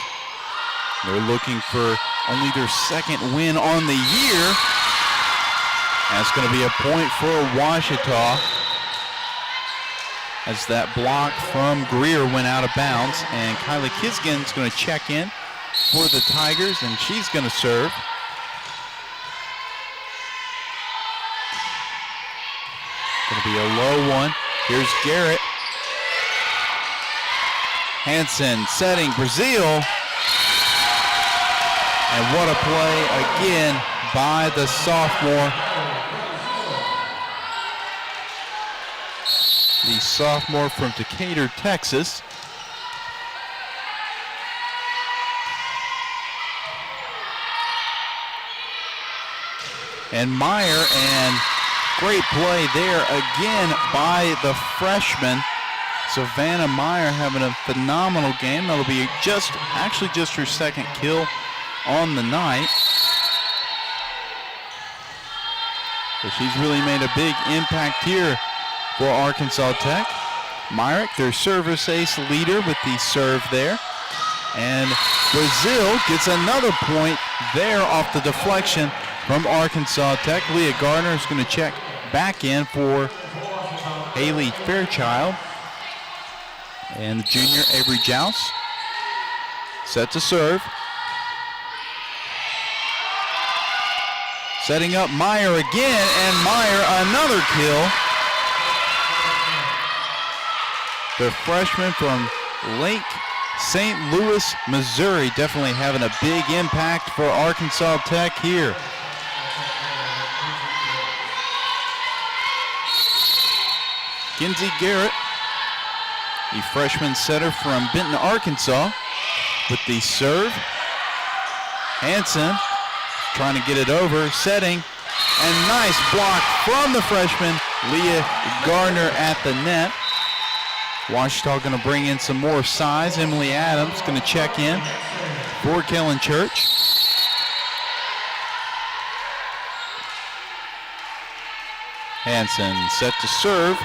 They're looking for only their second win on the year. That's going to be a point for Ouachita, as that block from Greer went out of bounds, and Kylie Kisgin's going to check in for the Tigers, and she's going to serve. Going to be a low one. Here's Garrett. Hansen setting Brazil. And what a play again by the sophomore. The sophomore from Decatur, Texas. And Meyer, and great play there again by the freshman. Savannah Meyer having a phenomenal game. That'll be just her second kill on the night. So she's really made a big impact here for Arkansas Tech. Myrick, their service ace leader, with the serve there. And Brazil gets another point there off the deflection from Arkansas Tech. Leah Gardner is going to check back in for Haley Fairchild. And the junior Avery Joust set to serve. Setting up Meyer again, and Meyer another kill. The freshman from Lake St. Louis, Missouri, definitely having a big impact for Arkansas Tech here. Kinsey Garrett, the freshman setter from Benton, Arkansas, with the serve. Hansen trying to get it over, setting, and nice block from the freshman, Leah Gardner at the net. Ouachita going to bring in some more size. Emily Adams going to check in for Kellen Church. Hansen set to serve.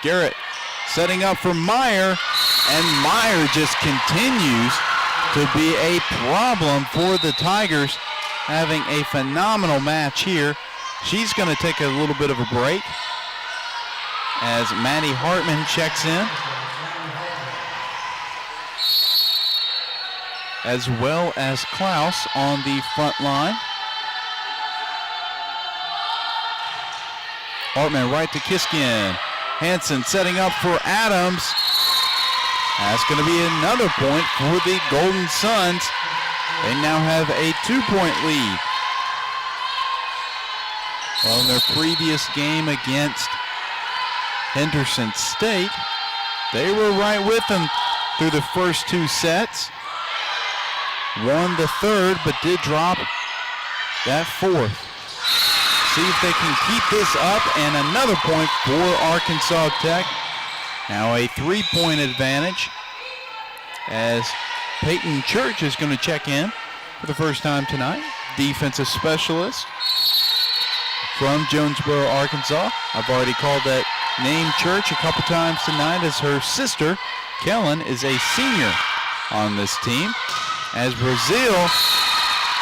Garrett setting up for Meyer, and Meyer just continues to be a problem for the Tigers, having a phenomenal match here. She's going to take a little bit of a break as Maddie Hartman checks in, as well as Klaus on the front line. Hartman right to Kiskin. Hansen setting up for Adams. That's going to be another point for the Golden Suns. They now have a 2-point lead. Well, in their previous game against Henderson State, they were right with them through the first 2 sets. Won the third, but did drop that fourth. See if they can keep this up, and another point for Arkansas Tech. Now a 3-point advantage as Peyton Church is going to check in for the first time tonight. Defensive specialist from Jonesboro, Arkansas. I've already called that name Church a couple times tonight, as her sister, Kellen, is a senior on this team. As Brazil,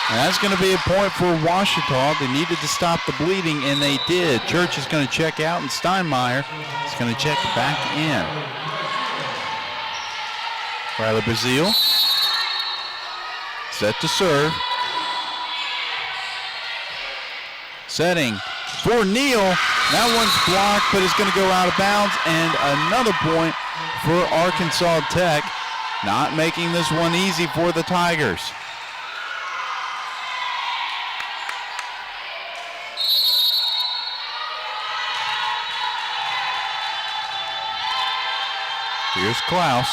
that's going to be a point for Ouachita. They needed to stop the bleeding, and they did. Church is going to check out, and Steinmeier is going to check back in. Riley Brazil set to serve. Setting for Neal. That one's blocked, but it's going to go out of bounds, and another point for Arkansas Tech. Not making this one easy for the Tigers. Here's Klaus.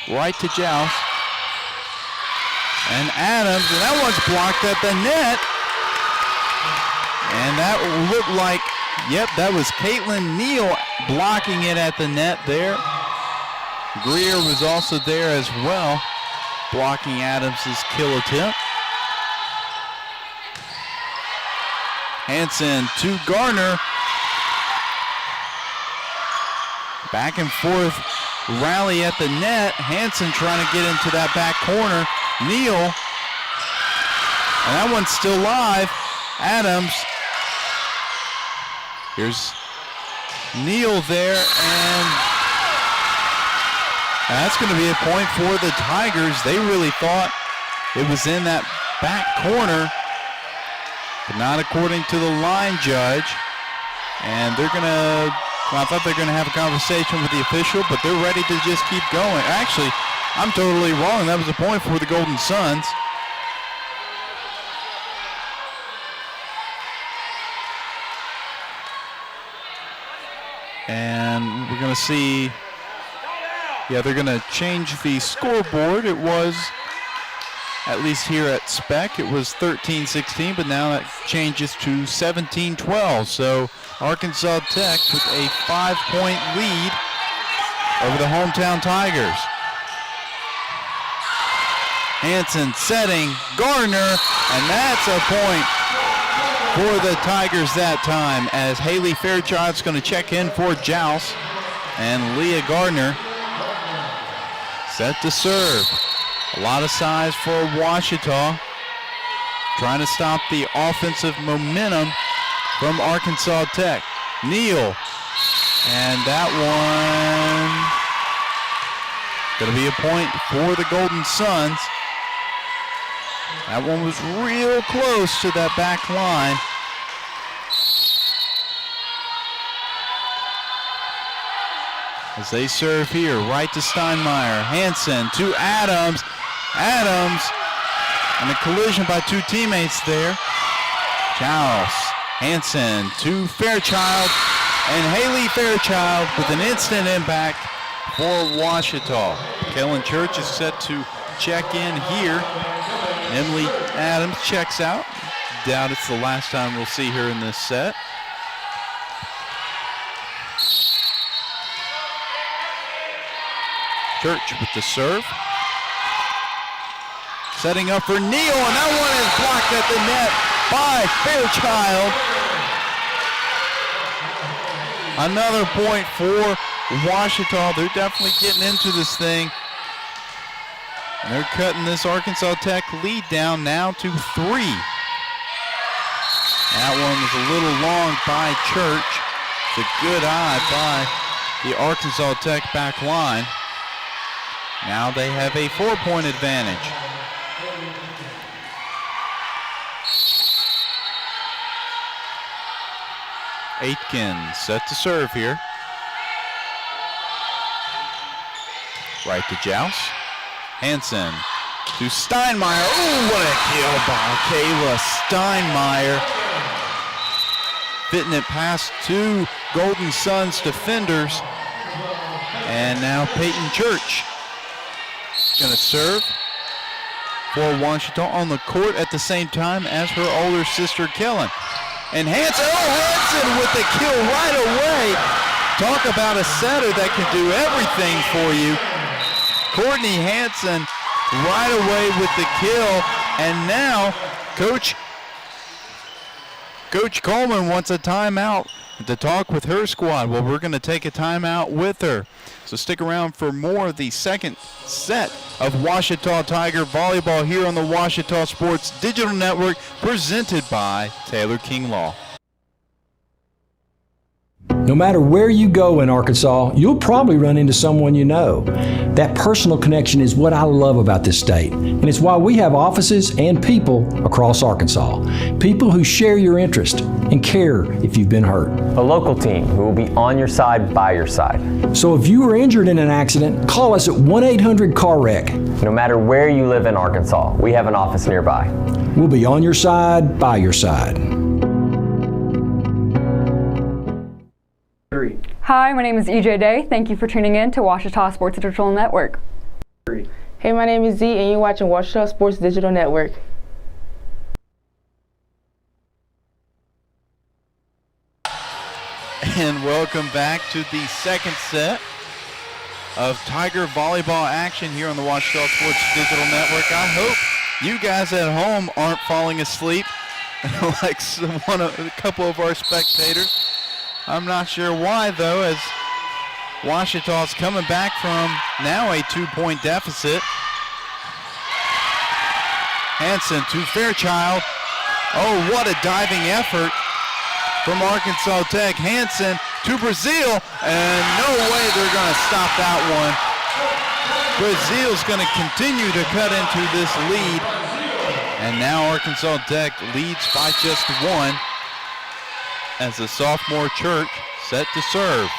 Right to Joust. And Adams, and that one's blocked at the net. And that looked like, yep, that was Caitlin Neal blocking it at the net there. Greer was also there as well, blocking Adams's kill attempt. Hansen to Garner. Back and forth rally at the net. Hansen trying to get into that back corner. Neal, and that one's still live. Adams. Here's Neal there, and that's going to be a point for the Tigers. They really thought it was in that back corner, but not according to the line judge. And they're going to, well, I thought they were going to have a conversation with the official, but they're ready to just keep going. Actually, I'm totally wrong. That was a point for the Golden Suns. And we're going to see, yeah, they're going to change the scoreboard. It was, at least here at Spec, it was 13-16, but now that changes to 17-12. So Arkansas Tech with a 5-point lead over the hometown Tigers. Hansen setting, Garner, and that's a point for the Tigers that time, as Haley Fairchild's going to check in for Joust, and Leah Gardner set to serve. A lot of size for Ouachita, trying to stop the offensive momentum from Arkansas Tech. Neal, and that one going to be a point for the Golden Suns. That one was real close to that back line. As they serve here, right to Steinmeier. Hansen to Adams. Adams, and a collision by two teammates there. Joust, Hansen to Fairchild, and Haley Fairchild with an instant impact for Ouachita. Kellen Church is set to check in here. Emily Adams checks out. Doubt it's the last time we'll see her in this set. Church with the serve. Setting up for Neal, and that one is blocked at the net by Fairchild. Another point for Ouachita. They're definitely getting into this thing. And they're cutting this Arkansas Tech lead down now to 3. That one was a little long by Church. It's a good eye by the Arkansas Tech back line. Now they have a 4-point advantage. Aitken set to serve here. Right to Joust. Hansen to Steinmeier. Oh, what a kill by Kayla Steinmeier. Fitting it past 2 Golden Suns defenders. And now Peyton Church is going to serve for Ouachita on the court at the same time as her older sister Kellen. And Hansen with the kill right away. Talk about a setter that can do everything for you. Courtney Hansen right away with the kill. And now Coach Coleman wants a timeout to talk with her squad. Well, we're going to take a timeout with her. So stick around for more of the second set of Ouachita Tiger Volleyball here on the Ouachita Sports Digital Network, presented by Taylor King Law. No matter where you go in Arkansas, you'll probably run into someone you know. That personal connection is what I love about this state, and it's why we have offices and people across Arkansas. People who share your interest and care if you've been hurt. A local team who will be on your side, by your side. So if you were injured in an accident, call us at 1-800-CAR-WRECK. No matter where you live in Arkansas, we have an office nearby. We'll be on your side, by your side. Hi, my name is EJ Day. Thank you for tuning in to Ouachita Sports Digital Network. Hey, my name is Z, and you're watching Ouachita Sports Digital Network. And welcome back to the second set of Tiger Volleyball action here on the Ouachita Sports Digital Network. I hope you guys at home aren't falling asleep like a couple of our spectators. I'm not sure why, though, as Ouachita's coming back from now a 2-point deficit. Hansen to Fairchild. Oh, what a diving effort from Arkansas Tech. Hansen to Brazil, and no way they're going to stop that one. Brazil's going to continue to cut into this lead, and now Arkansas Tech leads by just 1. As the sophomore Church set to serve.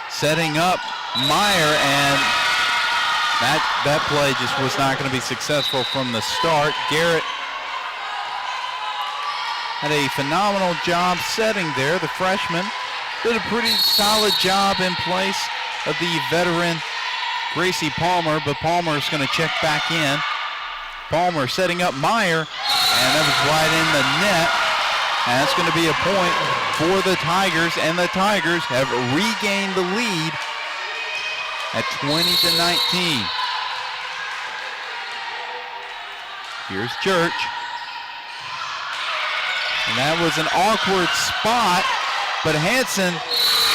Setting up Meyer, and that play just was not going to be successful from the start. Garrett had a phenomenal job setting there. The freshman did a pretty solid job in place of the veteran Gracie Palmer, but Palmer is going to check back in. Palmer setting up Meyer, and that was right in the net. And that's going to be a point for the Tigers, and the Tigers have regained the lead at 20-19. Here's Church. And that was an awkward spot, but Hansen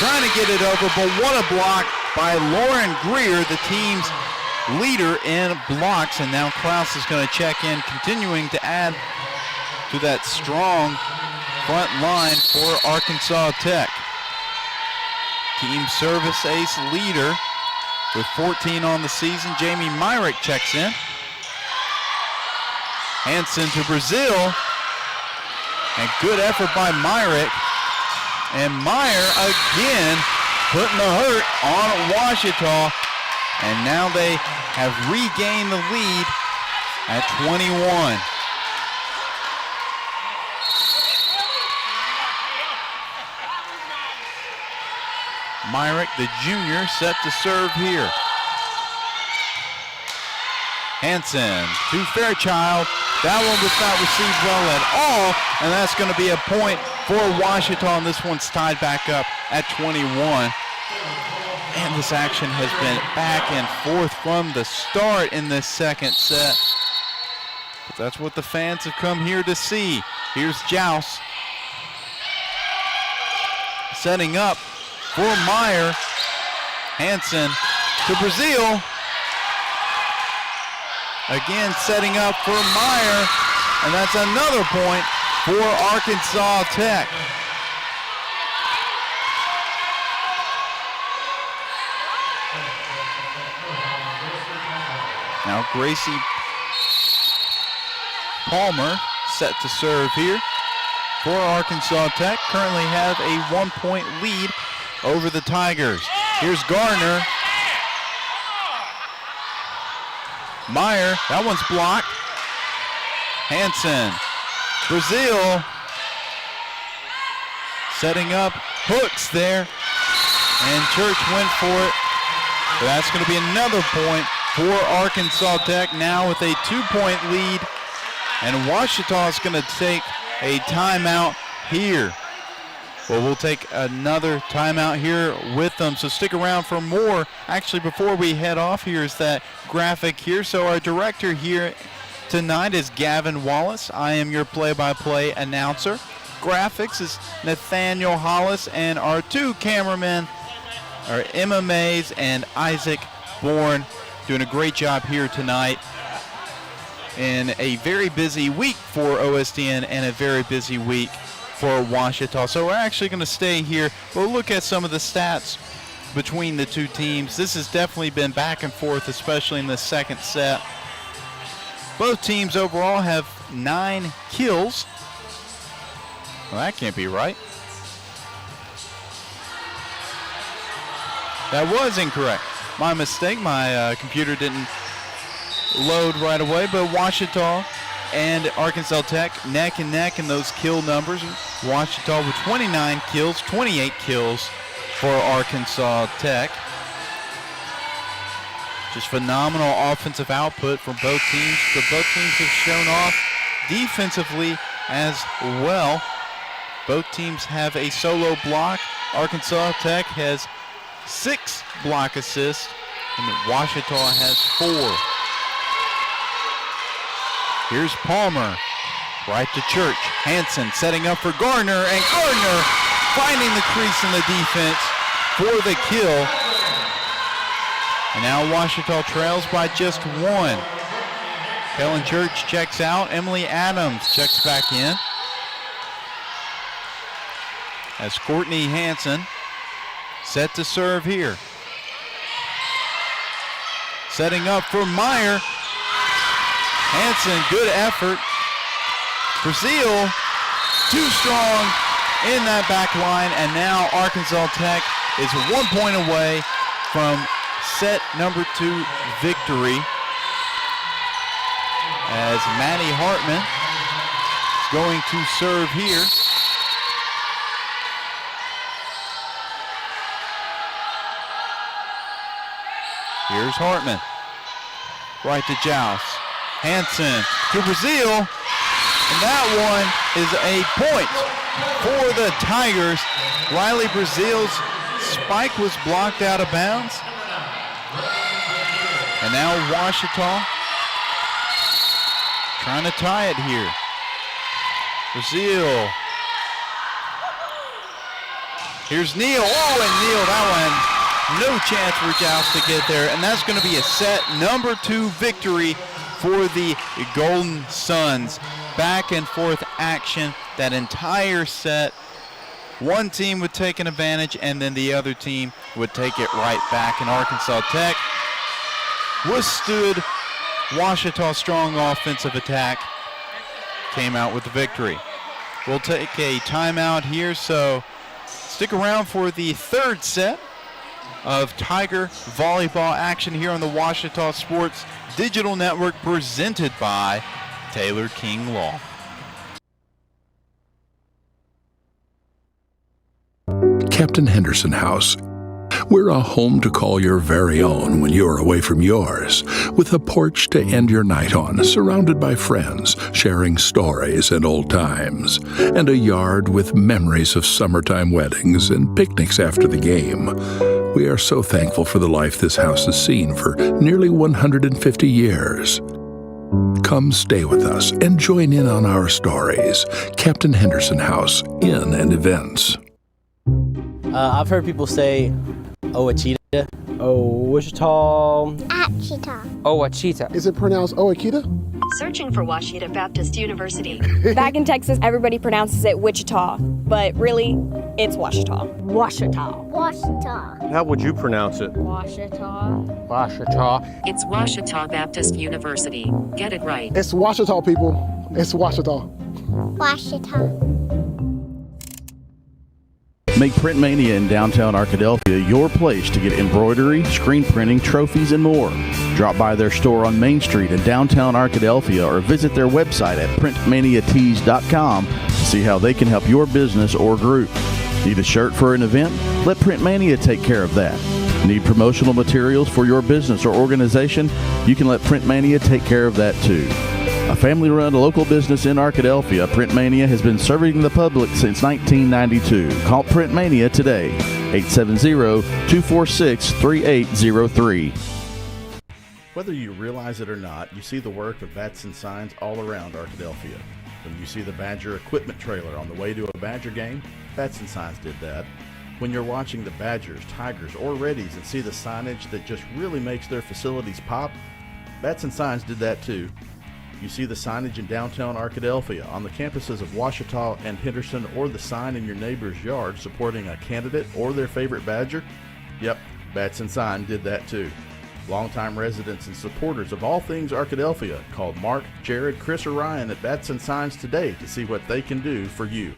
trying to get it over, but what a block by Lauren Greer, the team's leader in blocks. And now Klaus is going to check in, continuing to add to that strong front line for Arkansas Tech. Team service ace leader with 14 on the season, Jamie Myrick checks in. Hansen to Brazil, and good effort by Myrick. And Meyer again putting the hurt on Ouachita. And now they have regained the lead at 21. Myrick, the junior, set to serve here. Hansen to Fairchild. That one was not received well at all, and that's going to be a point for Ouachita, and this one's tied back up at 21. And this action has been back and forth from the start in this second set. But that's what the fans have come here to see. Here's Joust. setting up for Meyer. Hansen to Brazil. Again, setting up for Meyer, and that's another point for Arkansas Tech. Now Gracie Palmer set to serve here for Arkansas Tech. Currently have a 1-point lead over the Tigers. Here's Gardner. Meyer, that one's blocked. Hansen, Brazil, setting up hooks there, and Church went for it. But that's going to be another point for Arkansas Tech, now with a 2-point lead, and Ouachita is going to take a timeout here. Well, we'll take another timeout here with them, so stick around for more. Actually, before we head off, here's that graphic here. So our director here tonight is Gavin Wallace. I am your play-by-play announcer. Graphics is Nathaniel Hollis, and our two cameramen are Emma Mays and Isaac Bourne, doing a great job here tonight in a very busy week for OSDN and a very busy week for Ouachita. So we're actually going to stay here. We'll look at some of the stats between the two teams. This has definitely been back and forth, especially in the second set. Both teams overall have 9 kills. Well, that can't be right. That was incorrect. My mistake. My computer didn't load right away, but Ouachita and Arkansas Tech neck and neck in those kill numbers. Ouachita with 29 kills, 28 kills for Arkansas Tech. Just phenomenal offensive output from both teams, but both teams have shown off defensively as well. Both teams have a solo block. Arkansas Tech has 6 block assists, and Ouachita has 4. Here's Palmer, right to Church. Hansen setting up for Gardner, and Gardner finding the crease in the defense for the kill. And now Ouachita trails by just 1. Kellen Church checks out. Emily Adams checks back in. As Courtney Hansen set to serve here. Setting up for Meyer. Hansen, good effort. Brazil, too strong in that back line, and now Arkansas Tech is 1 point away from set number 2 victory, as Maddie Hartman is going to serve here. Here's Hartman, right to Joust. Hansen to Brazil, and that one is a point for the Tigers. Riley Brazil's spike was blocked out of bounds. And now Ouachita trying to tie it here. Brazil. Here's Neal. Oh, and Neal, that one, no chance for Joust to get there. And that's going to be a set number 2 victory for the Golden Suns. Back and forth action that entire set. One team would take an advantage, and then the other team would take it right back. And Arkansas Tech withstood Ouachita's strong offensive attack, came out with the victory. We'll take a timeout here, so stick around for the third set of Tiger volleyball action here on the Ouachita Sports Digital Network, presented by Taylor King Law. Captain Henderson House. We're a home to call your very own when you're away from yours, with a porch to end your night on, surrounded by friends, sharing stories and old times, and a yard with memories of summertime weddings and picnics after the game. We are so thankful for the life this house has seen for nearly 150 years. Come stay with us and join in on our stories. Captain Henderson House, Inn and Events. I've heard people say, oh, a cheetah. Oh, Wichita. Achita. Oh, a cheetah. Is it pronounced Oakita? Searching for Washita Baptist University. Back in Texas, everybody pronounces it Wichita, but really, it's Washita. Washita. Washita. How would you pronounce it? Washita. Washita. It's Washita Baptist University. Get it right. It's Washita, people. It's Washita. Washita. Make Print Mania in downtown Arkadelphia your place to get embroidery, screen printing, trophies, and more. Drop by their store on Main Street in downtown Arkadelphia or visit their website at printmaniatees.com to see how they can help your business or group. Need a shirt for an event? Let Print Mania take care of that. Need promotional materials for your business or organization? You can let Print Mania take care of that too. A family-run local business in Arkadelphia, Print Mania has been serving the public since 1992. Call Print Mania today, 870-246-3803. Whether you realize it or not, you see the work of bats and signs all around Arkadelphia. When you see the Badger equipment trailer on the way to a Badger game, Bats and Signs did that. When you're watching the Badgers, Tigers, or Reddies and see the signage that just really makes their facilities pop, Bats and Signs did that too. You see the signage in downtown Arkadelphia, on the campuses of Washita and Henderson, or the sign in your neighbor's yard supporting a candidate or their favorite Badger? Yep, Bats and Sign did that too. Longtime residents and supporters of all things Arkadelphia called Mark, Jared, Chris, or Ryan at Bats and Signs today to see what they can do for you.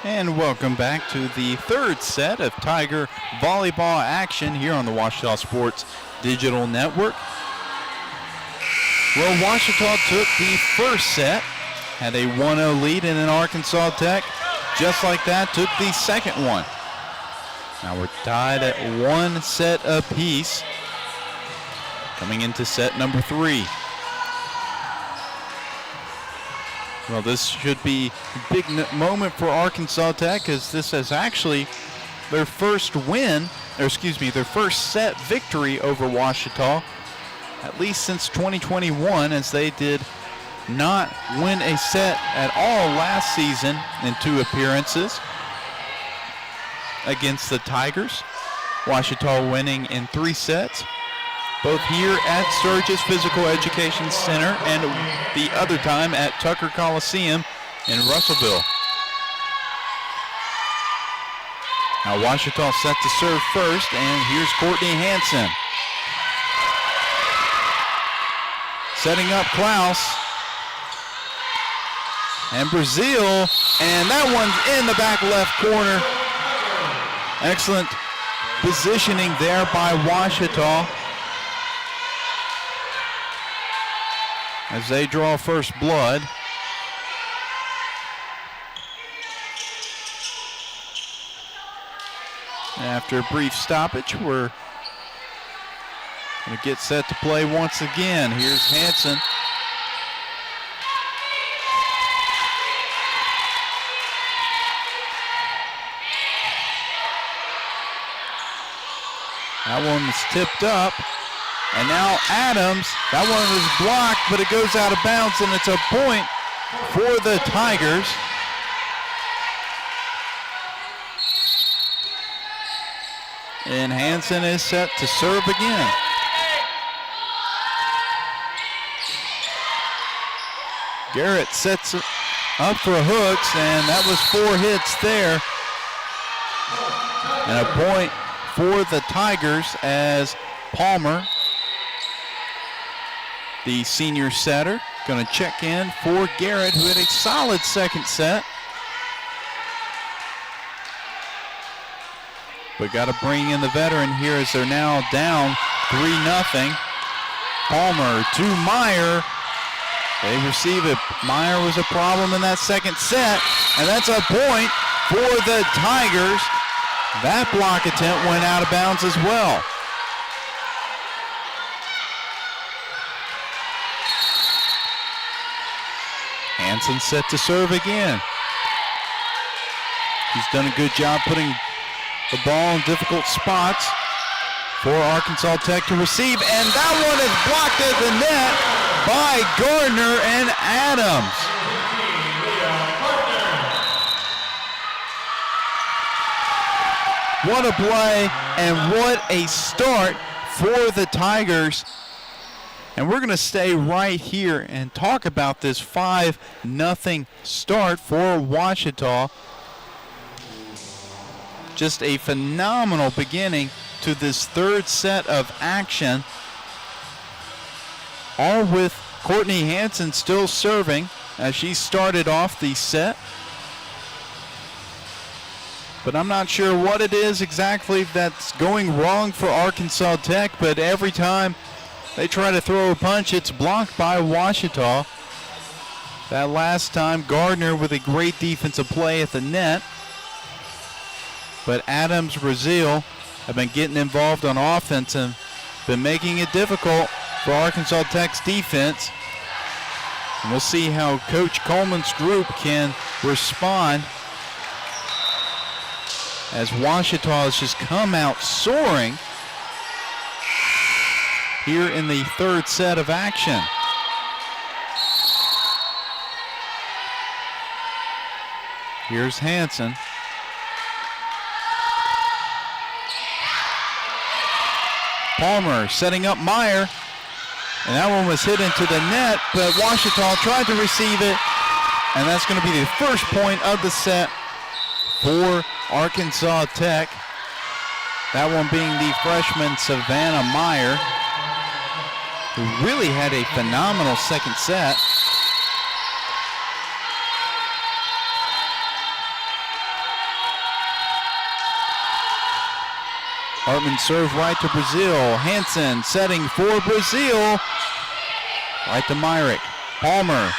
And welcome back to the third set of Tiger volleyball action here on the Washita Sports Digital Network. Well, Washita took the first set, had a 1-0 lead in an Arkansas Tech. Just like that, took the second one. Now we're tied at 1 set apiece, coming into set number 3. Well, this should be a big moment for Arkansas Tech, as this is actually their first win, their first set victory over Washita, at least since 2021, as they did not win a set at all last season in 2 appearances against the Tigers. Washita winning in 3 sets, both here at Sturgis Physical Education Center and the other time at Tucker Coliseum in Russellville. Now Washita set to serve first, and here's Courtney Hansen. Setting up Klaus. And Brazil, and that one's in the back left corner. Excellent positioning there by Washita as they draw first blood. After a brief stoppage, we're going to get set to play once again. Here's Hansen. That one was tipped up, and now Adams, that one was blocked, but it goes out of bounds, and it's a point for the Tigers. And Hansen is set to serve again. Garrett sets it up for hooks, and that was 4 hits there. And a point for the Tigers as Palmer, the senior setter, going to check in for Garrett, who had a solid second set. But got to bring in the veteran here as they're now down 3-0. Palmer to Meyer. They receive it. Meyer was a problem in that second set, and that's a point for the Tigers. That block attempt went out of bounds as well. Hansen set to serve again. He's done a good job putting the ball in difficult spots. for Arkansas Tech to receive, and that one is blocked at the net by Gardner and Adams. What a play and what a start for the Tigers. And we're going to stay right here and talk about this 5-0 start for Ouachita. Just a phenomenal beginning to this third set of action. All with Courtney Hansen still serving as she started off the set. But I'm not sure what it is exactly that's going wrong for Arkansas Tech, but every time they try to throw a punch, it's blocked by Ouachita. That last time, Gardner with a great defensive play at the net. But Adams, Brazil have been getting involved on offense and been making it difficult for Arkansas Tech's defense. And we'll see how Coach Coleman's group can respond as Ouachita has just come out soaring here in the third set of action. Here's Hansen. Palmer setting up Meyer, and that one was hit into the net, but Ouachita tried to receive it, and that's going to be the first point of the set for Arkansas Tech. That one being the freshman Savannah Meyer, who really had a phenomenal second set. Hartman serve right to Brazil. Hansen setting for Brazil. Right to Myrick. Palmer.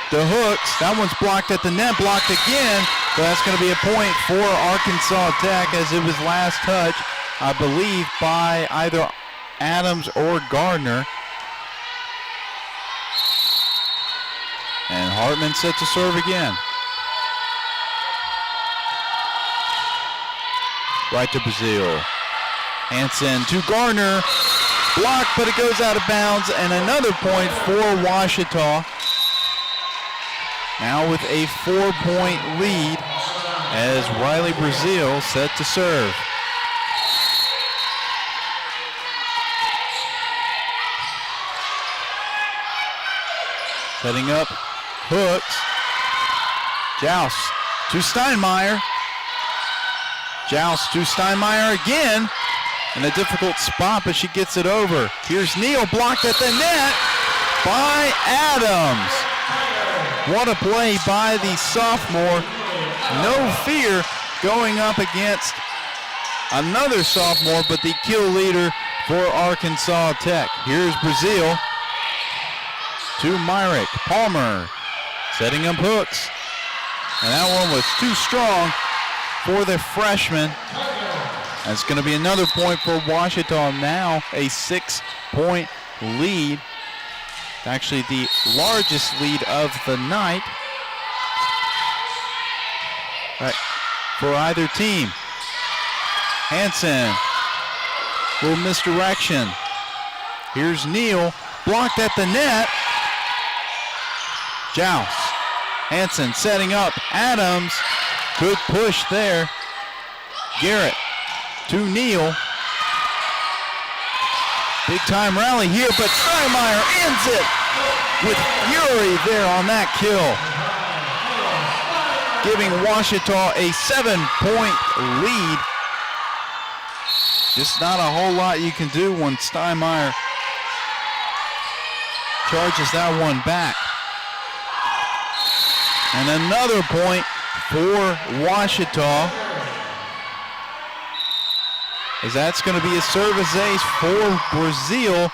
The hooks. That one's blocked at the net. Blocked again. So that's going to be a point for Arkansas Tech as it was last touch, I believe, by either Adams or Gardner. And Hartman set to serve again. Right to Brazil. Hansen to Gardner. Blocked, but it goes out of bounds. And another point for Ouachita. Now with a 4-point lead as Riley Brazil set to serve. Setting up hooks. Joust to Steinmeier. Joust to Steinmeier again. In a difficult spot, but she gets it over. Here's Neal, blocked at the net by Adams. What a play by the sophomore. No fear going up against another sophomore, but the kill leader for Arkansas Tech. Here's Brazil to Myrick. Palmer setting up hooks. And that one was too strong for the freshman. That's going to be another point for Ouachita. Now a 6-point lead. Actually the largest lead of the night for either team. Hansen, little misdirection. Here's Neal, blocked at the net. Joust. Hansen setting up Adams. Good push there. Garrett to Neal. Big time rally here, but Steinmeier ends it with fury there on that kill. Giving Ouachita a 7-point lead. Just not a whole lot you can do when Steinmeier charges that one back. And another point for Ouachita, as that's going to be a service ace for Brazil.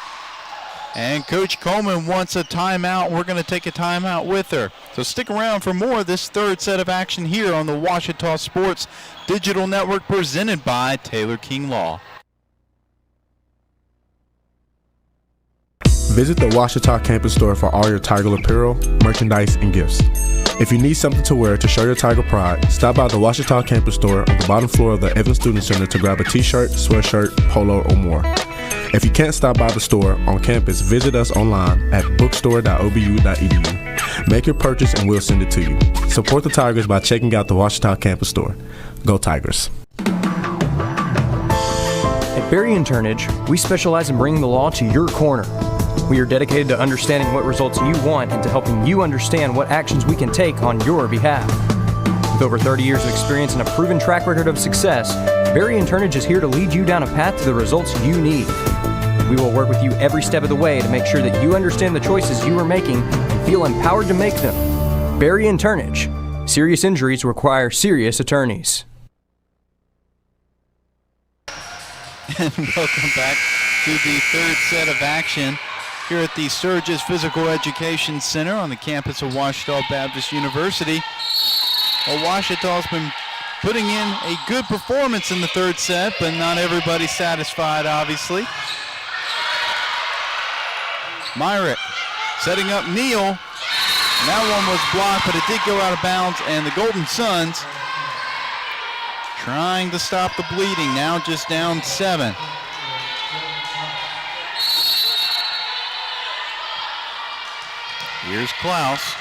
And Coach Coleman wants a timeout. We're going to take a timeout with her. So stick around for more of this third set of action here on the Ouachita Sports Digital Network, presented by Taylor King Law. Visit the Ouachita campus store for all your Tiger apparel, merchandise, and gifts. If you need something to wear to show your Tiger pride, stop by the Ouachita campus store on the bottom floor of the Evans Student Center to grab a t-shirt, sweatshirt, polo, or more. If you can't stop by the store on campus, visit us online at bookstore.obu.edu. Make your purchase and we'll send it to you. Support the Tigers by checking out the Ouachita campus store. Go Tigers. At Berry & Turnage, we specialize in bringing the law to your corner. We are dedicated to understanding what results you want and to helping you understand what actions we can take on your behalf. With over 30 years of experience and a proven track record of success, Berry & Turnage is here to lead you down a path to the results you need. We will work with you every step of the way to make sure that you understand the choices you are making and feel empowered to make them. Berry & Turnage. Serious injuries require serious attorneys. And welcome back to the third set of action here at the Sturgis Physical Education Center on the campus of Ouachita Baptist University. Well, Ouachita's been putting in a good performance in the third set, but not everybody's satisfied, obviously. Myrick setting up Neal. That one was blocked, but it did go out of bounds, and the Golden Suns trying to stop the bleeding, now just down 7. Here's Klaus,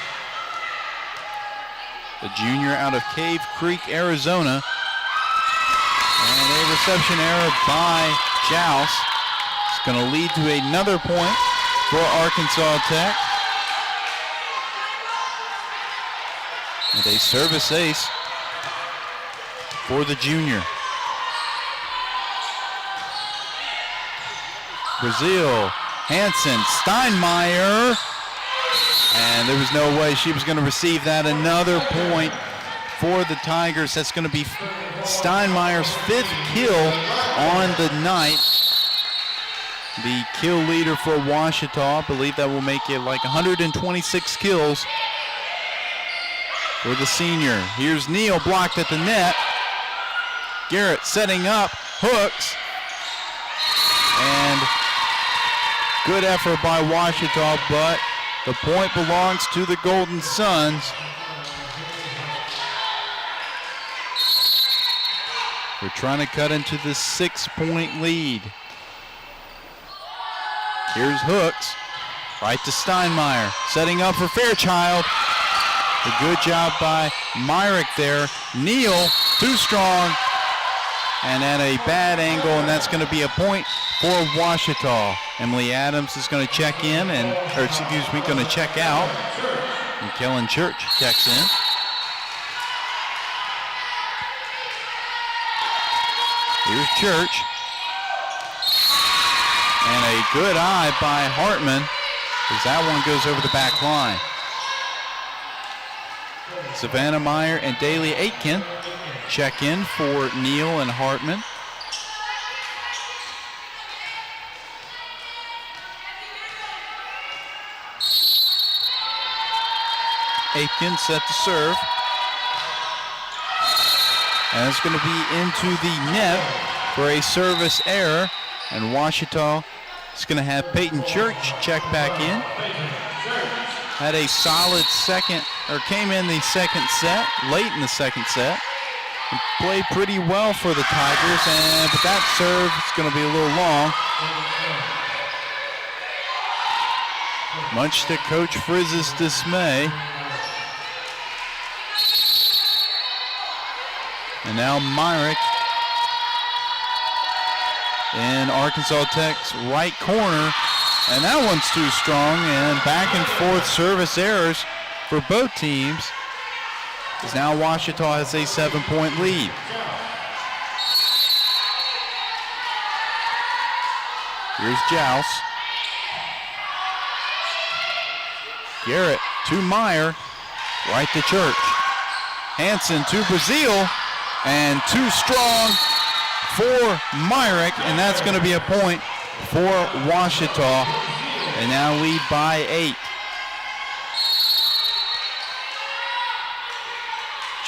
the junior out of Cave Creek, Arizona. And a reception error by Joust. It's going to lead to another point for Arkansas Tech. And a service ace for the junior. Brazil, Hansen, Steinmeier. And there was no way she was going to receive that. Another point for the Tigers. That's going to be Steinmeier's 5th kill on the night. The kill leader for Ouachita. I believe that will make it like 126 kills for the senior. Here's Neal blocked at the net. Garrett setting up, hooks. And good effort by Ouachita, but the point belongs to the Golden Suns. They're trying to cut into the 6-point lead. Here's Hooks, right to Steinmeier, setting up for Fairchild. A good job by Myrick there. Neal, too strong, and at a bad angle, and that's going to be a point for Ouachita. Emily Adams is going to check in, going to check out. And Kellen Church checks in. Here's Church. And a good eye by Hartman, as that one goes over the back line. Savannah Meyer and Daly Aitken check in for Neal and Hartman. Aitken set to serve. And it's going to be into the net for a service error. And Ouachita is going to have Peyton Church check back in. Had a solid came in the second set, late in the second set. And played pretty well for the Tigers, but that serve is going to be a little long. Much to Coach Frizz's dismay. And now Myrick in Arkansas Tech's right corner. And that one's too strong, and back and forth service errors for both teams. As now Ouachita has a 7-point lead. Here's Joust. Garrett to Meyer, right to Church. Hansen to Brazil, and too strong for Myrick, and that's going to be a point for Ouachita. And now lead by 8.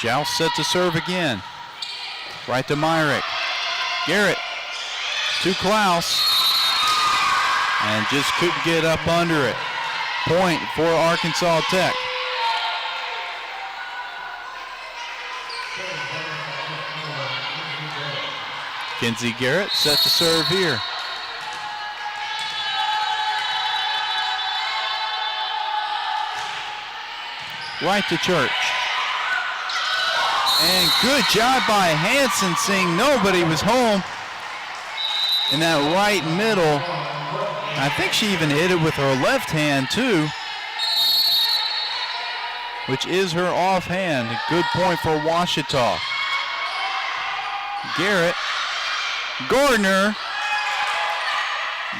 Joust set to serve again. Right to Myrick. Garrett to Klaus. and just couldn't get up under it. Point for Arkansas Tech. Kenzie Garrett set to serve here. Right to Church. And good job by Hanson, seeing nobody was home in that right middle. I think she even hit it with her left hand too, which is her offhand. A good point for Ouachita. Garrett, Gardner,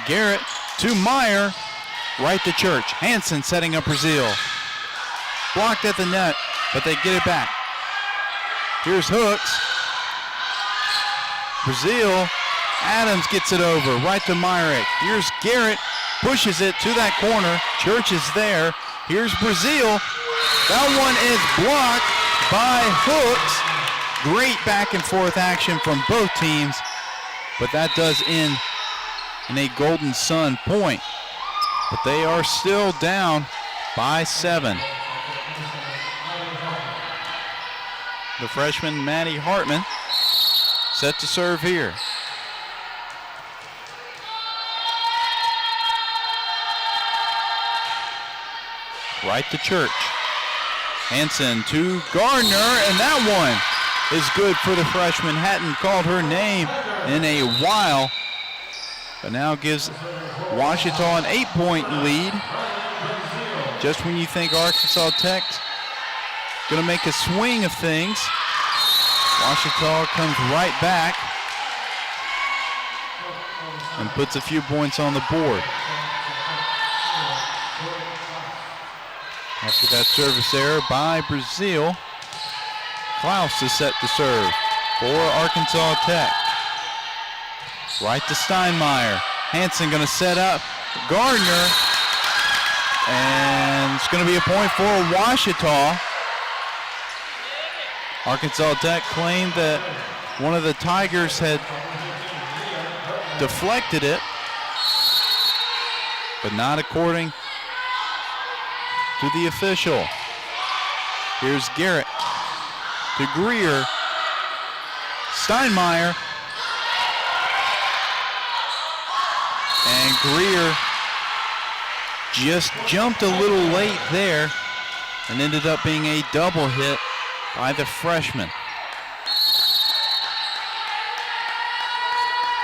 Garrett to Meyer, right to Church. Hanson setting up Brazil. Blocked at the net, but they get it back. Here's Hooks. Brazil. Adams gets it over, right to Myrick. Here's Garrett, pushes it to that corner. Church is there. Here's Brazil. That one is blocked by Hooks. Great back and forth action from both teams, but that does end in a Golden Sun point. But they are still down by 7. The freshman Maddie Hartman set to serve here. Right to Church. Hanson to Gardner, and that one is good for the freshman. Hadn't called her name in a while, but now gives Ouachita an 8-point lead. Just when you think Arkansas Tech's gonna make a swing of things, Ouachita comes right back and puts a few points on the board. After that service error by Brazil, Klaus is set to serve for Arkansas Tech. Right to Steinmeier. Hanson gonna set up Gardner, and it's gonna be a point for Ouachita. Arkansas Tech claimed that one of the Tigers had deflected it, but not according to the official. Here's Garrett to Greer. Steinmeier. And Greer just jumped a little late there and ended up being a double hit by the freshman.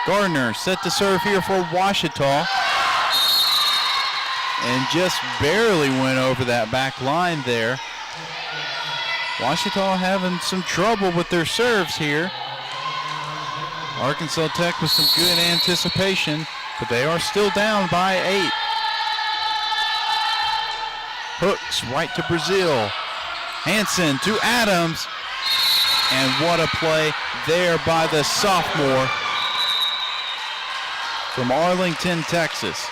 Gardner set to serve here for Ouachita, and just barely went over that back line there. Ouachita having some trouble with their serves here. Arkansas Tech with some good anticipation, but they are still down by 8. Hooks right to Brazil. Hanson to Adams. And what a play there by the sophomore from Arlington, Texas.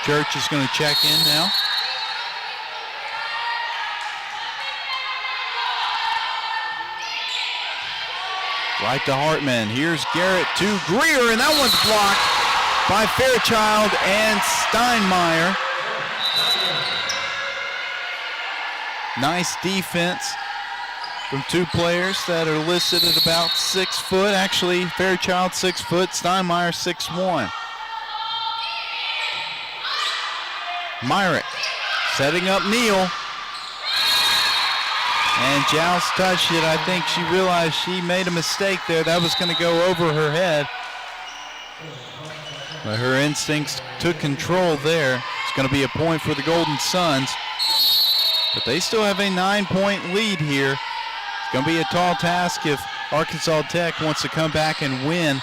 Church is going to check in now. Right to Hartman. Here's Garrett to Greer, and that one's blocked by Fairchild and Steinmeier. Nice defense from two players that are listed at about 6 foot. Actually, Fairchild 6 foot, Steinmeier 6'1". Myrick setting up Neal. And Joust touched it. I think she realized she made a mistake there. That was going to go over her head. But her instincts took control there. It's going to be a point for the Golden Suns. But they still have a 9-point lead here. It's going to be a tall task if Arkansas Tech wants to come back and win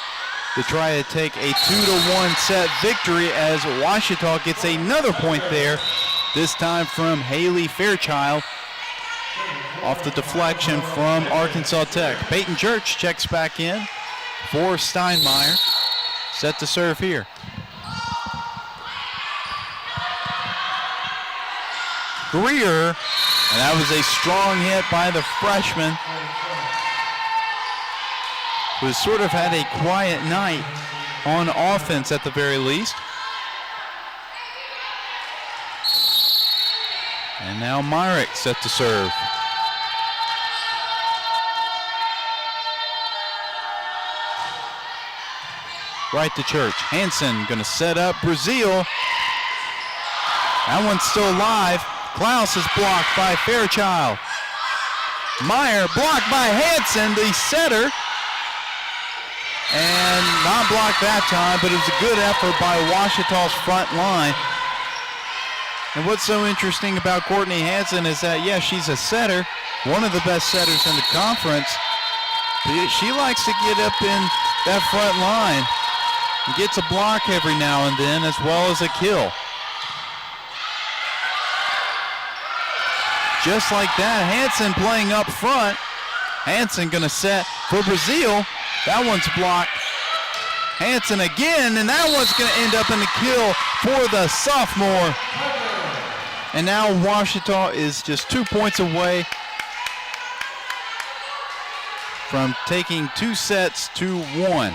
to try to take a 2-1 set victory, as Ouachita gets another point there, this time from Haley Fairchild off the deflection from Arkansas Tech. Peyton Church checks back in for Steinmeier, set to serve here. Greer, and that was a strong hit by the freshman. who has sort of had a quiet night on offense at the very least. And now Myrick set to serve. Right to Church. Hansen gonna set up Brazil. That one's still alive. Klaus is blocked by Fairchild. Meyer blocked by Hansen, the setter. And not blocked that time, but it was a good effort by Ouachita's front line. And what's so interesting about Courtney Hansen is that, yeah, she's a setter, one of the best setters in the conference. But she likes to get up in that front line and gets a block every now and then as well as a kill. Just like that, Hansen playing up front. Hansen gonna set for Brazil. That one's blocked. Hansen again, and that one's gonna end up in the kill for the sophomore. And now Ouachita is just 2 points away from taking 2 sets to 1.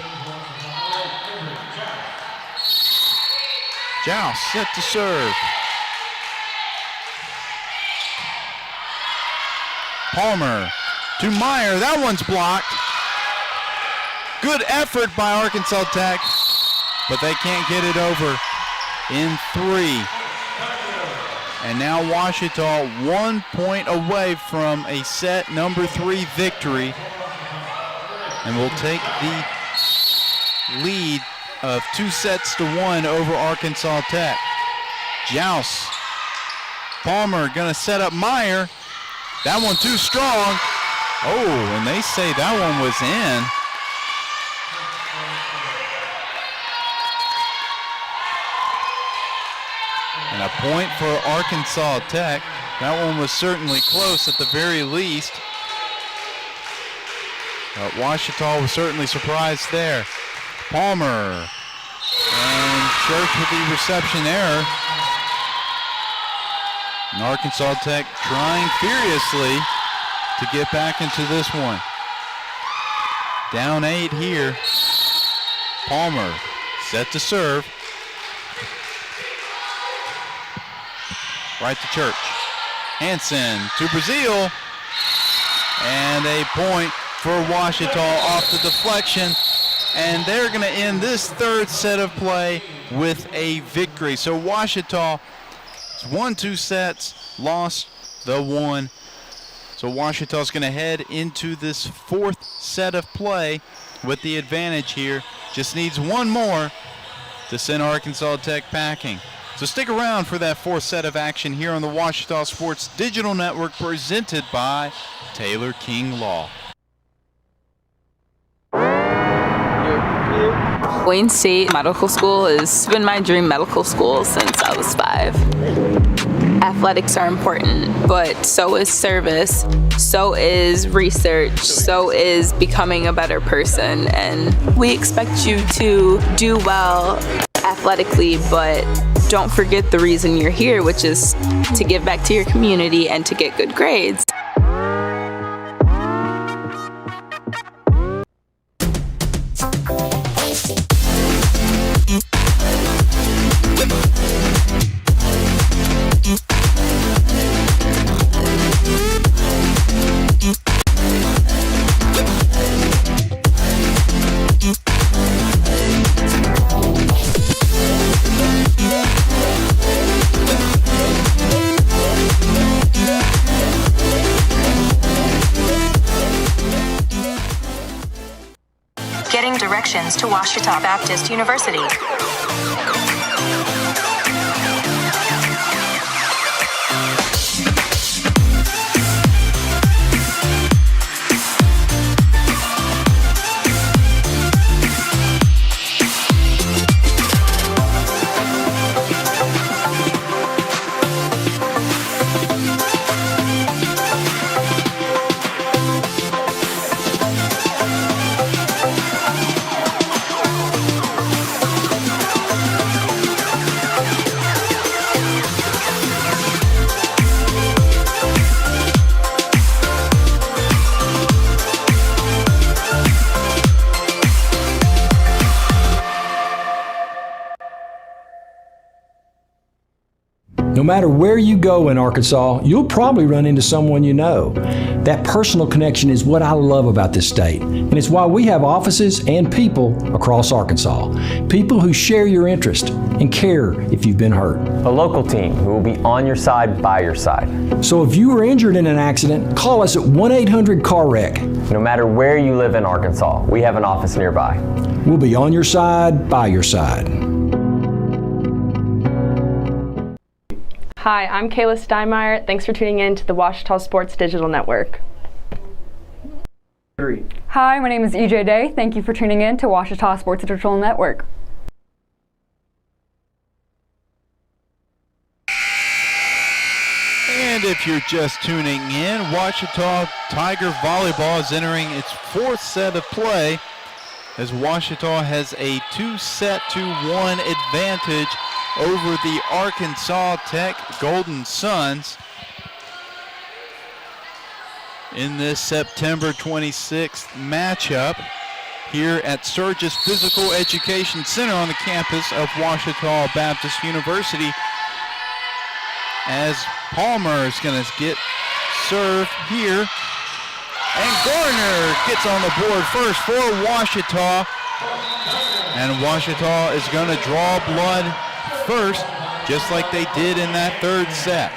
Joust set to serve. Palmer to Meyer. That one's blocked. Good effort by Arkansas Tech, but they can't get it over in 3. And now Ouachita 1 point away from a set number 3 victory, and will take the lead of 2 sets to 1 over Arkansas Tech. Joust. Palmer gonna set up Meyer. That one too strong. Oh, and they say that one was in. And a point for Arkansas Tech. That one was certainly close at the very least. But Ouachita was certainly surprised there. Palmer. And Church with the reception error. And Arkansas Tech trying furiously to get back into this one. Down 8 here. Palmer set to serve. Right to Church. Hansen to Brazil. And a point for Ouachita off the deflection. And they're going to end this 3rd set of play with a victory. So Ouachita won 2 sets, lost the 1. So Ouachita's going to head into this 4th set of play with the advantage here. Just needs 1 more to send Arkansas Tech packing. So stick around for that 4th set of action here on the Ouachita Sports Digital Network, presented by Taylor King Law. Wayne State Medical School has been my dream medical school since I was 5. Athletics are important, but so is service, so is research, so is becoming a better person. And we expect you to do well athletically, but don't forget the reason you're here, which is to give back to your community and to get good grades. Getting directions to Ouachita Baptist University. No matter where you go in Arkansas, you'll probably run into someone you know. That personal connection is what I love about this state, and it's why we have offices and people across Arkansas. People who share your interest and care if you've been hurt. A local team who will be on your side, by your side. So if you were injured in an accident, call us at 1-800-CAR-WRECK. No matter where you live in Arkansas, we have an office nearby. We'll be on your side, by your side. Hi, I'm Kayla Steinmeier. Thanks for tuning in to the Washita Sports Digital Network. Hi, my name is EJ Day. Thank you for tuning in to Washita Sports Digital Network. And if you're just tuning in, Washita Tiger Volleyball is entering its fourth set of play as Washita has a 2-1 advantage over the Arkansas Tech Golden Suns in this September 26th matchup here at Sturgis Physical Education Center on the campus of Washita Baptist University, as Palmer is going to get served here. And Garner gets on the board first for Washita. And Washita is going to draw blood first, just like they did in that third set.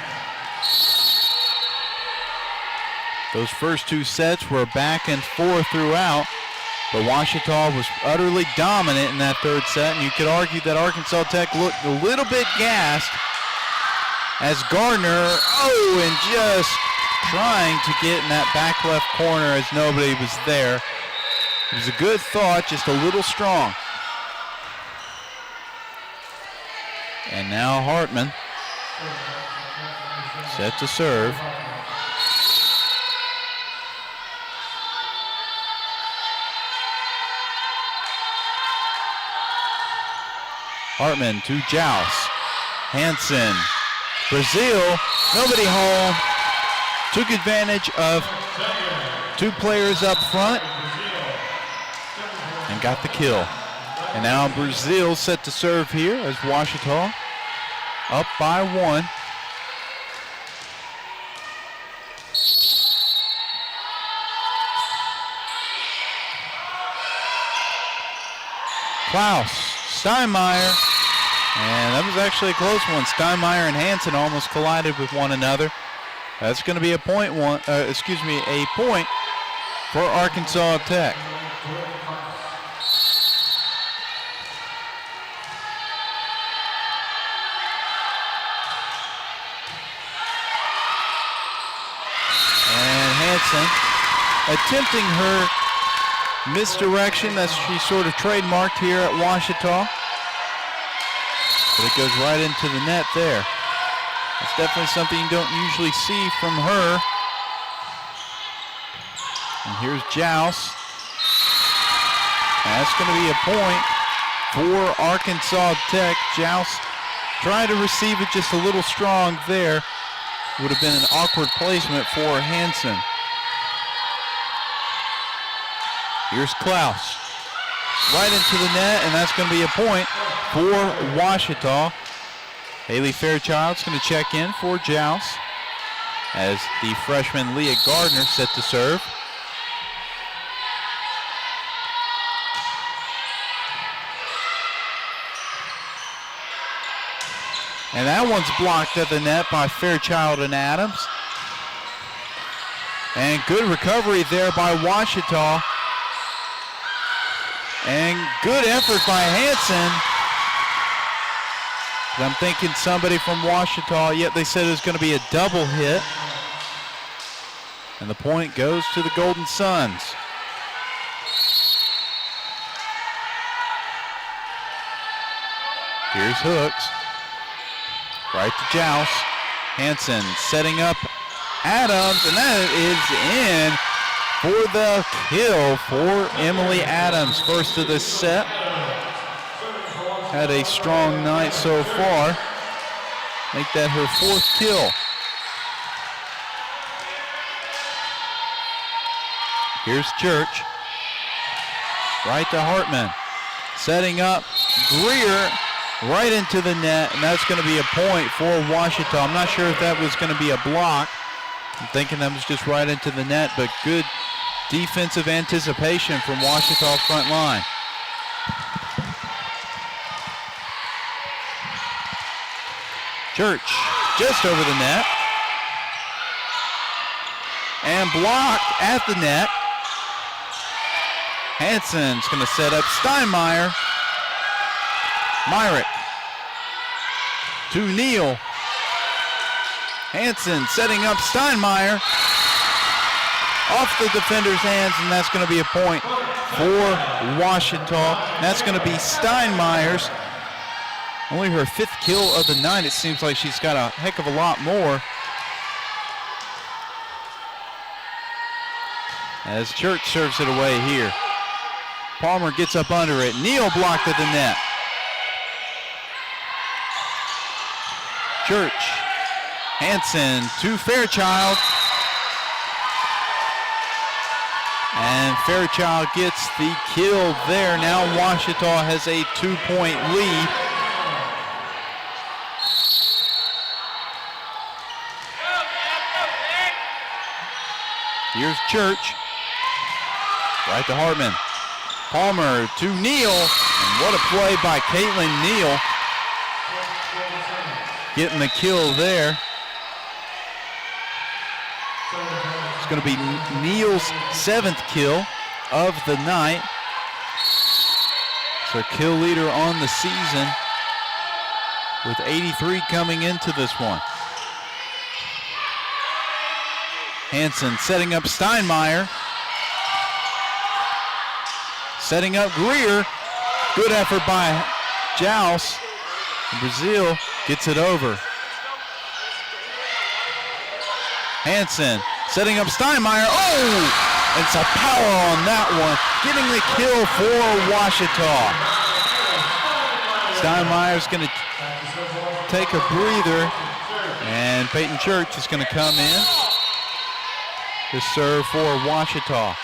Those first two sets were back and forth throughout, but Washita was utterly dominant in that third set, and you could argue that Arkansas Tech looked a little bit gassed as Gardner, and just trying to get in that back left corner as nobody was there. It was a good thought, just a little strong. And now Hartman set to serve. Hartman to Joust. Hansen. Brazil, nobody home. Took advantage of two players up front and got the kill. And now Brazil set to serve here as Washita up by 1. Klaus, Steinmeier, and that was actually a close one. Steinmeier and Hansen almost collided with one another. That's going to be a point for Arkansas Tech. And Hansen attempting her misdirection that she sort of trademarked here at Washita. But it goes right into the net there. It's definitely something you don't usually see from her. And here's Joust. That's going to be a point for Arkansas Tech. Joust trying to receive it just a little strong there. Would have been an awkward placement for Hansen. Here's Klaus. Right into the net, and that's going to be a point for Washita. Haley Fairchild's going to check in for Joust as the freshman Leah Gardner set to serve. And that one's blocked at the net by Fairchild and Adams. And good recovery there by Washita. And good effort by Hansen. I'm thinking somebody from Washita, yet they said it was going to be a double hit. And the point goes to the Golden Suns. Here's Hooks. Right to Joust. Hansen setting up Adams, and that is in for the kill for Emily Adams. First of this set. Had a strong night so far. Make that her fourth kill. Here's Church. Right to Hartman. Setting up Greer. right into the net, and that's going to be a point for Washita. I'm not sure if that was going to be a block. I'm thinking that was just right into the net, but good defensive anticipation from Washita's front line. Church just over the net. And blocked at the net. Hansen's going to set up Steinmeier. Myrick to Neal. Hansen setting up Steinmeier. Off the defender's hands, and that's going to be a point for Washita. That's going to be Steinmeier's. Only her 5th kill of the night. It seems like she's got a heck of a lot more. As Church serves it away here. Palmer gets up under it. Neal blocked at the net. Church. Hansen to Fairchild. And Fairchild gets the kill there. Now Washita has a 2-point lead. Here's Church. Right to Hartman. Palmer to Neal. And what a play by Caitlin Neal. Getting the kill there. It's going to be Neal's 7th kill of the night. It's our kill leader on the season with 83 coming into this one. Hansen setting up Steinmeier. Setting up Greer. Good effort by Joust. Brazil gets it over. Hansen setting up Steinmeier. Oh! It's a power on that one. Getting the kill for Washita. Steinmeier's going to take a breather. And Peyton Church is going to come in to serve for Washita.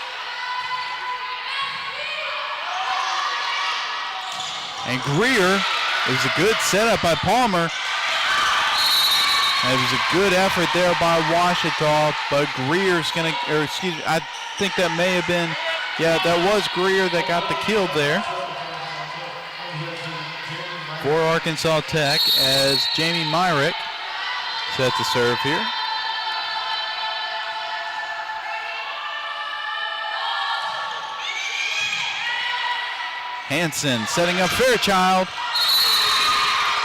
And Greer, it was a good setup by Palmer. It was a good effort there by Washita, but Greer's going to, or excuse me, I think that may have been, yeah, that was Greer that got the kill there for Arkansas Tech as Jamie Myrick set to serve here. Hansen setting up Fairchild.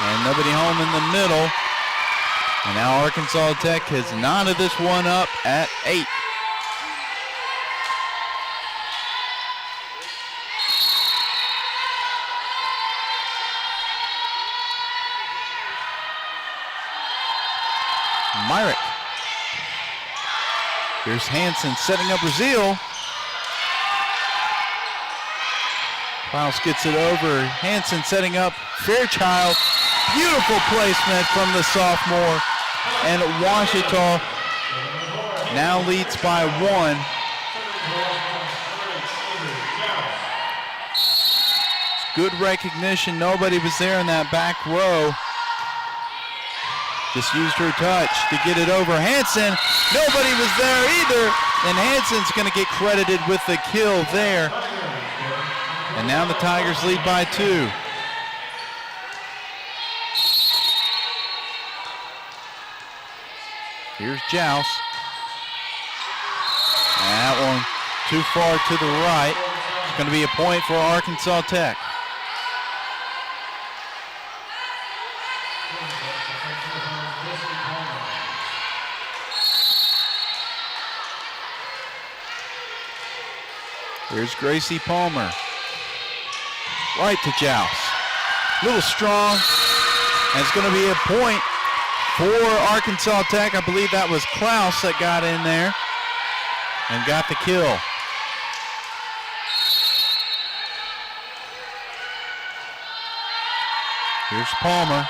And nobody home in the middle. And now Arkansas Tech has knotted this one up at 8. Myrick. Here's Hansen setting up Brazil. Klaus gets it over. Hansen setting up Fairchild. Beautiful placement from the sophomore. And Washita now leads by 1. Good recognition. Nobody was there in that back row. Just used her touch to get it over. Hansen, nobody was there either. And Hansen's going to get credited with the kill there. And now the Tigers lead by 2. Here's Joust. And that one too far to the right. It's going to be a point for Arkansas Tech. Here's Gracie Palmer. Right to Joust. A little strong. And it's going to be a point for Arkansas Tech. I believe that was Klaus that got in there and got the kill. Here's Palmer.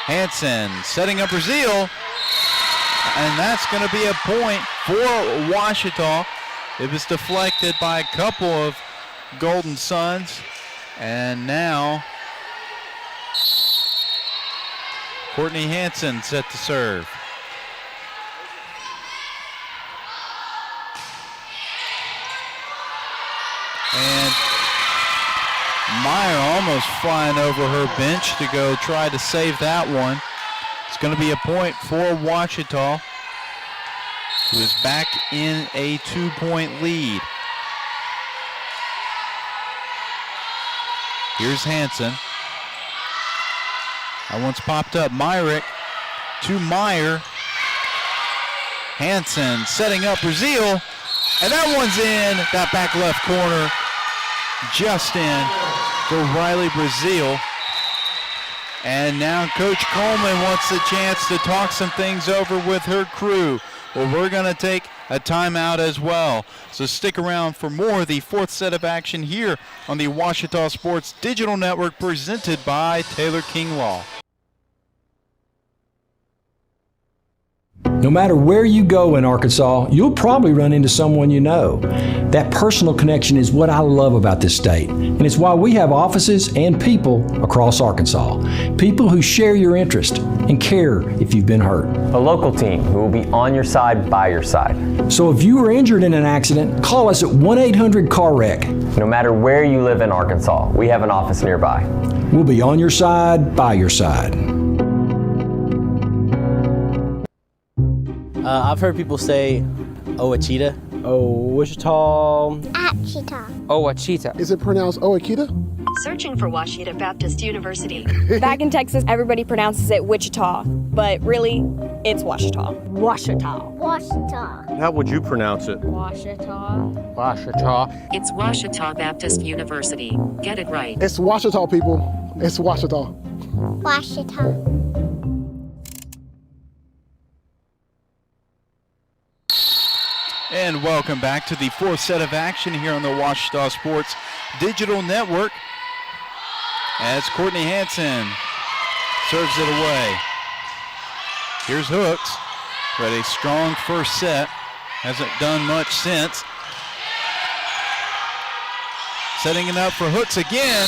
Hansen setting up Brazil. And that's going to be a point for Washita. It was deflected by a couple of Golden Suns. And now Courtney Hansen set to serve. And Meyer almost flying over her bench to go try to save that one. It's going to be a point for Ouachita, who is back in a 2-point lead. Here's Hansen. That one's popped up. Myrick to Meyer. Hansen setting up Brazil. And that one's in that back left corner. Just in for Riley Brazil. And now Coach Coleman wants the chance to talk some things over with her crew. Well, we're going to take a timeout as well. So stick around for more of the fourth set of action here on the Ouachita Sports Digital Network, presented by Taylor King Law. No matter where you go in Arkansas, you'll probably run into someone you know. That personal connection is what I love about this state, and it's why we have offices and people across Arkansas. People who share your interest and care if you've been hurt. A local team who will be on your side, by your side. So if you were injured in an accident, call us at 1-800-CAR-WRECK. No matter where you live in Arkansas, we have an office nearby. We'll be on your side, by your side. I've heard people say, Ouachita. Wichita. Achita. Ouachita. Is it pronounced Ouachita? Searching for Ouachita Baptist University. Back in Texas, everybody pronounces it Wichita, but really, it's Ouachita. Ouachita. Ouachita. How would you pronounce it? Ouachita. Ouachita. It's Ouachita Baptist University. Get it right. It's Ouachita, people. It's Ouachita. Ouachita. And welcome back to the fourth set of action here on the Ouachita Sports Digital Network, as Courtney Hansen serves it away. Here's Hooks, who had a strong first set, hasn't done much since. Setting it up for Hooks again.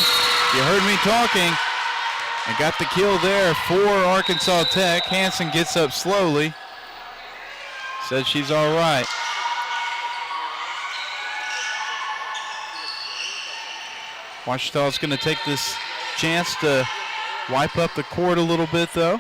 You heard me talking. And got the kill there for Arkansas Tech. Hansen gets up slowly. Says she's all right. Ouachita's going to take this chance to wipe up the court a little bit, though.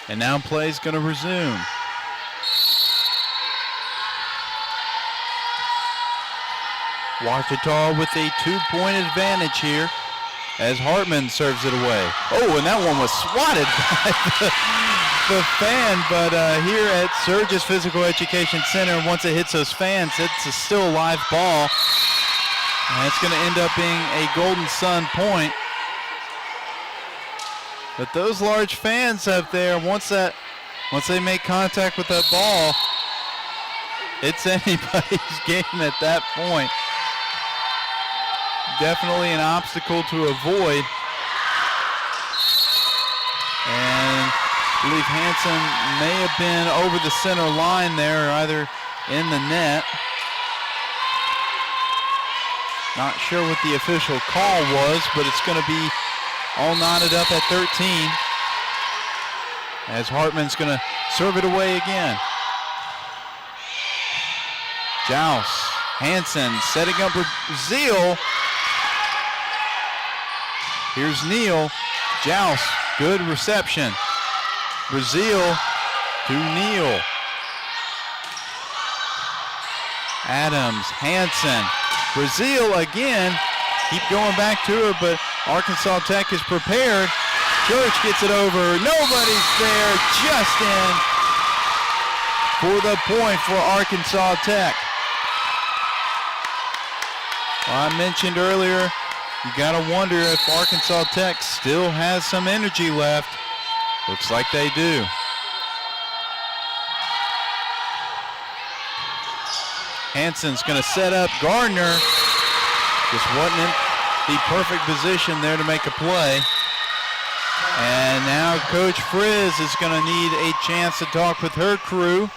And now play's going to resume. Ouachita with a 2-point advantage here as Hartman serves it away. Oh, and that one was swatted by the fan, but here at Surges Physical Education Center, once it hits those fans, it's still a live ball. And it's going to end up being a Golden Sun point. But those large fans up there, once they make contact with that ball, it's anybody's game at that point. Definitely an obstacle to avoid. And I believe Hansen may have been over the center line there, either in the net. Not sure what the official call was, but it's going to be all knotted up at 13. As Hartman's going to serve it away again. Joust, Hansen setting up Brazil. Here's Neal. Joust, good reception. Brazil to Neal. Adams, Hansen. Brazil again. Keep going back to her, but Arkansas Tech is prepared. Church gets it over. Nobody's there. Just in for the point for Arkansas Tech. Well, I mentioned earlier, you got to wonder if Arkansas Tech still has some energy left. Looks like they do. Hansen's going to set up Gardner. Just wasn't the perfect position there to make a play. And now Coach Frizz is going to need a chance to talk with her crew.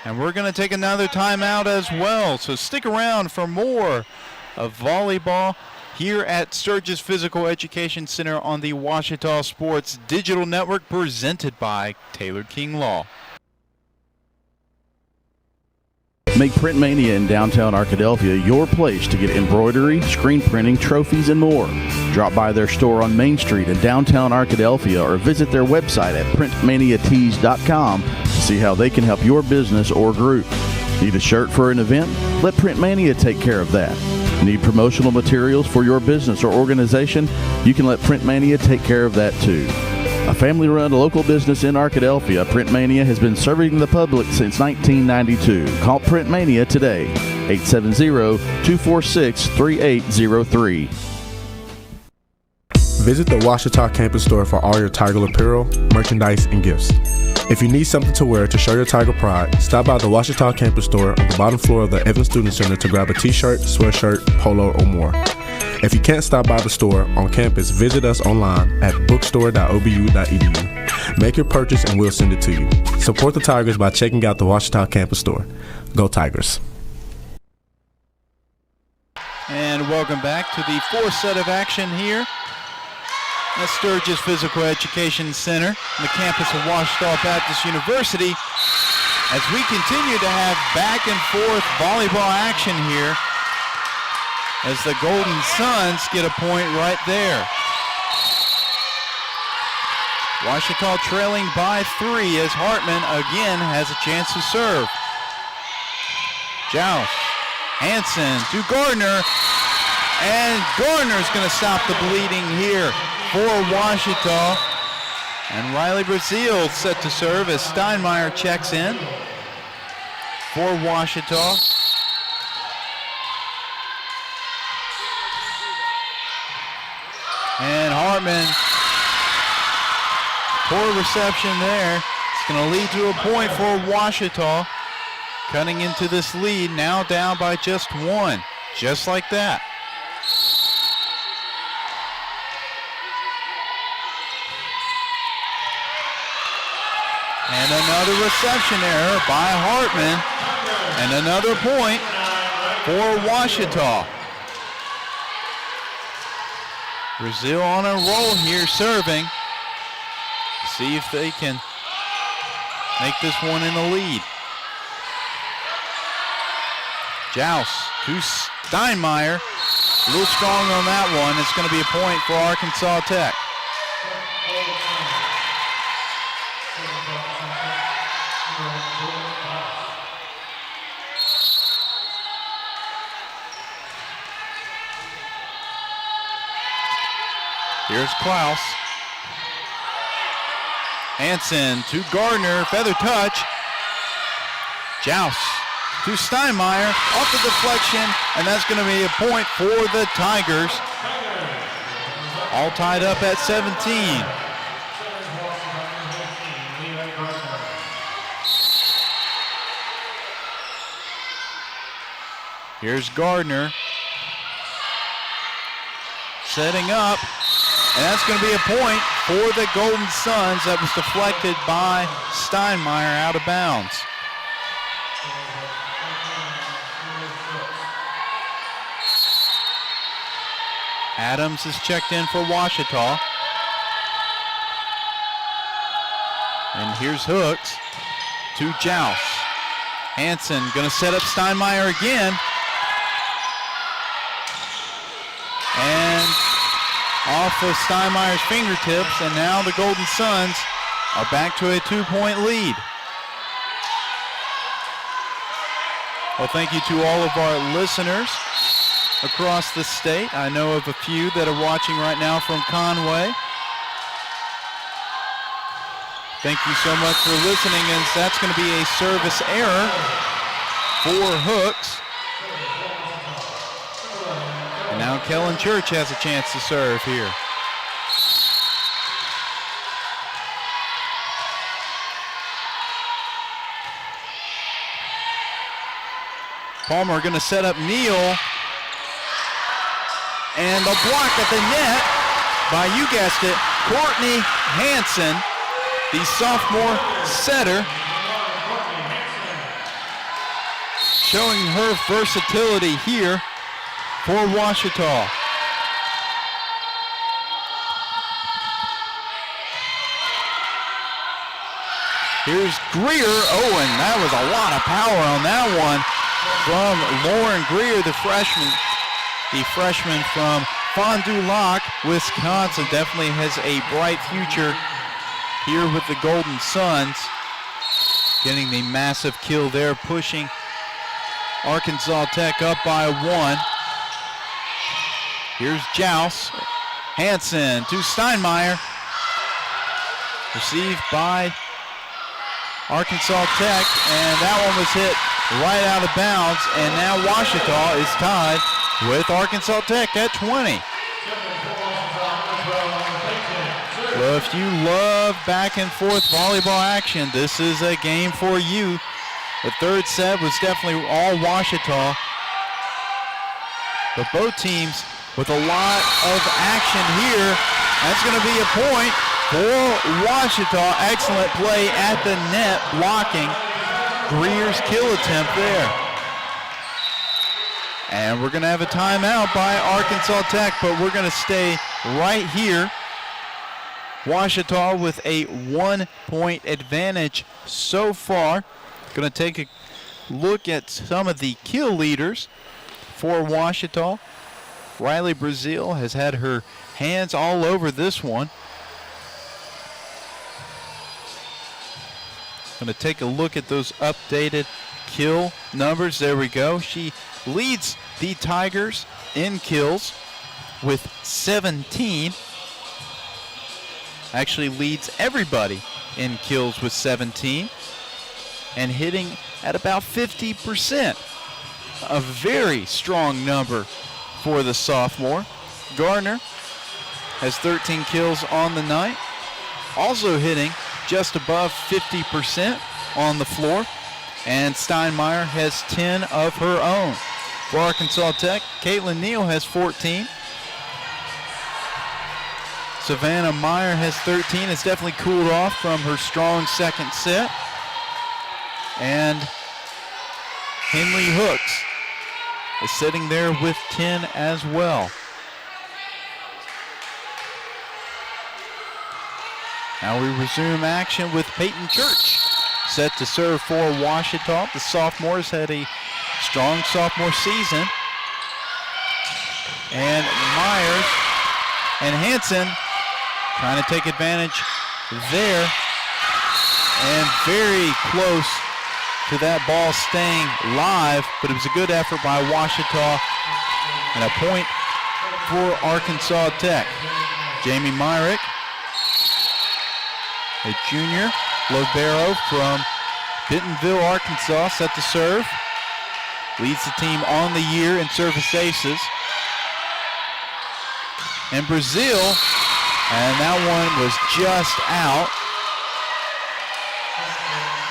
And we're going to take another timeout as well. So stick around for more of volleyball here at Sturgis Physical Education Center on the Ouachita Sports Digital Network, presented by Taylor King Law. Make Print Mania in downtown Arkadelphia your place to get embroidery, screen printing, trophies, and more. Drop by their store on Main Street in downtown Arkadelphia or visit their website at printmaniatees.com to see how they can help your business or group. Need a shirt for an event? Let Print Mania take care of that. Need promotional materials for your business or organization? You can let Print Mania take care of that too. A family-run local business in Arkadelphia, Print Mania has been serving the public since 1992. Call Print Mania today, 870-246-3803. Visit the Ouachita campus store for all your Tiger apparel, merchandise, and gifts. If you need something to wear to show your Tiger pride, stop by the Ouachita campus store on the bottom floor of the Evans Student Center to grab a t-shirt, sweatshirt, polo, or more. If you can't stop by the store on campus, visit us online at bookstore.obu.edu. Make your purchase and we'll send it to you. Support the Tigers by checking out the Ouachita campus store. Go Tigers. And welcome back to the fourth set of action here at Sturgis Physical Education Center on the campus of Ouachita Baptist University, as we continue to have back and forth volleyball action here, as the Golden Suns get a point right there. Ouachita trailing by 3 as Hartman again has a chance to serve. Joust, Hanson to Gardner, and Gardner's going to stop the bleeding here for Ouachita. And Riley Brazil set to serve as Steinmeier checks in for Ouachita. And Hartman, poor reception there. It's going to lead to a point for Ouachita. Cutting into this lead, now down by just 1. Just like that. And another reception error by Hartman. And another point for Ouachita. Brazil on a roll here serving. See if they can make this one in the lead. Joust to Steinmeier. A little strong on that one. It's going to be a point for Arkansas Tech. Here's Klaus. Hanson to Gardner, feather touch. Joust to Steinmeier, off the deflection, and that's going to be a point for the Tigers. All tied up at 17. Here's Gardner. Setting up. And that's going to be a point for the Golden Suns. That was deflected by Steinmeier out of bounds. Adams is checked in for Ouachita. And here's Hooks to Joust. Hanson going to set up Steinmeier again. And off of Steinmeier's fingertips, and now the Golden Suns are back to a 2-point lead. Well, thank you to all of our listeners across the state. I know of a few that are watching right now from Conway. Thank you so much for listening, and that's going to be a service error for Hooks. And now Kellen Church has a chance to serve here. Palmer going to set up Neal. and the block at the net by, you guessed it, Courtney Hansen, the sophomore setter, showing her versatility here for Ouachita. Here's Greer. Oh, and that was a lot of power on that one from Lauren Greer, the freshman from Fond du Lac, Wisconsin. Definitely has a bright future here with the Golden Suns. Getting the massive kill there, pushing Arkansas Tech up by 1. Here's Joust. Hansen to Steinmeier. Received by Arkansas Tech, and that one was hit right out of bounds, and now Ouachita is tied with Arkansas Tech at 20. Well, if you love back and forth volleyball action, this is a game for you. The third set was definitely all Ouachita, but both teams with a lot of action here. That's going to be a point for Ouachita. Excellent play at the net, blocking Greer's kill attempt there. And we're going to have a timeout by Arkansas Tech, but we're going to stay right here. Ouachita with a 1-point advantage so far. Going to take a look at some of the kill leaders for Ouachita. Riley Brazil has had her hands all over this one. Going to take a look at those updated kill numbers. There we go. She leads the Tigers in kills with 17. Actually leads everybody in kills with 17. And hitting at about 50%. A very strong number for the sophomore. Gardner has 13 kills on the night. Also hitting just above 50% on the floor. And Steinmeier has 10 of her own. For Arkansas Tech, Caitlin Neal has 14. Savannah Meyer has 13. It's definitely cooled off from her strong second set. And Henley Hooks is sitting there with 10 as well. Now we resume action with Peyton Church set to serve for Ouachita. The sophomores had a strong sophomore season. And Myers and Hansen trying to take advantage there. And very close to that ball staying live, but it was a good effort by Ouachita and a point for Arkansas Tech. Jamie Myrick, a junior, Lobero from Bentonville, Arkansas, set to serve. Leads the team on the year in service aces. And Brazil, and that one was just out.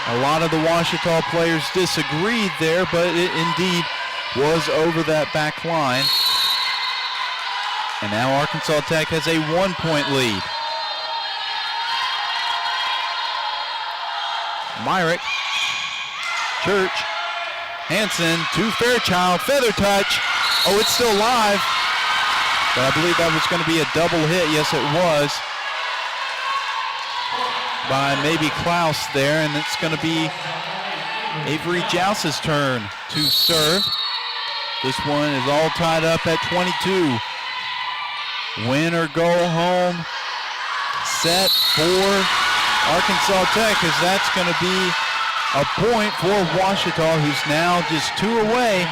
A lot of the Ouachita players disagreed there, but it indeed was over that back line. And now Arkansas Tech has a 1-point lead. Myrick, Church, Hansen to Fairchild, feather touch. Oh, it's still live. But I believe that was going to be a double hit. Yes, it was. By maybe Klaus there, and it's going to be Avery Joust's turn to serve. This one is all tied up at 22. Win or go home set for Arkansas Tech, as that's going to be a point for Ouachita, who's now just 2 away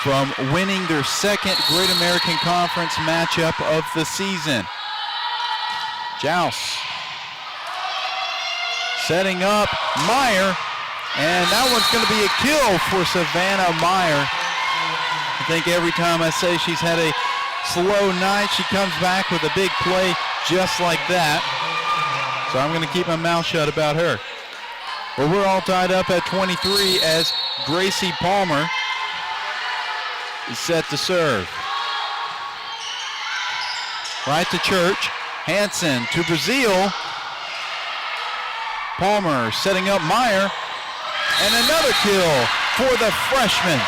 from winning their second Great American Conference matchup of the season. Joust setting up Meyer, and that one's going to be a kill for Savannah Meyer. I think every time I say she's had a slow night, she comes back with a big play just like that. So I'm going to keep my mouth shut about her. Well, we're all tied up at 23 as Gracie Palmer is set to serve. Right to Church. Hansen to Brazil. Palmer setting up Meyer. And another kill for the freshman.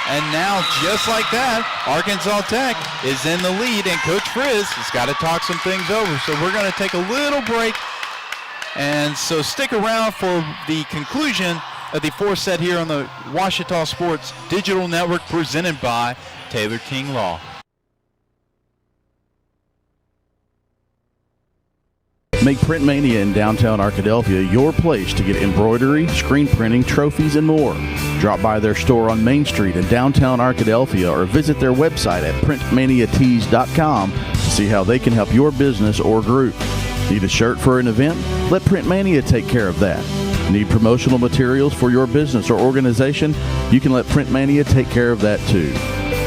And now, just like that, Arkansas Tech is in the lead, and Coach Frizz has got to talk some things over. So we're going to take a little break. And so stick around for the conclusion of the fourth set here on the Ouachita Sports Digital Network, presented by Taylor King Law. Make Print Mania in downtown Arkadelphia your place to get embroidery, screen printing, trophies, and more. Drop by their store on Main Street in downtown Arkadelphia or visit their website at printmaniatees.com to see how they can help your business or group. Need a shirt for an event? Let Print Mania take care of that. Need promotional materials for your business or organization? You can let Print Mania take care of that too.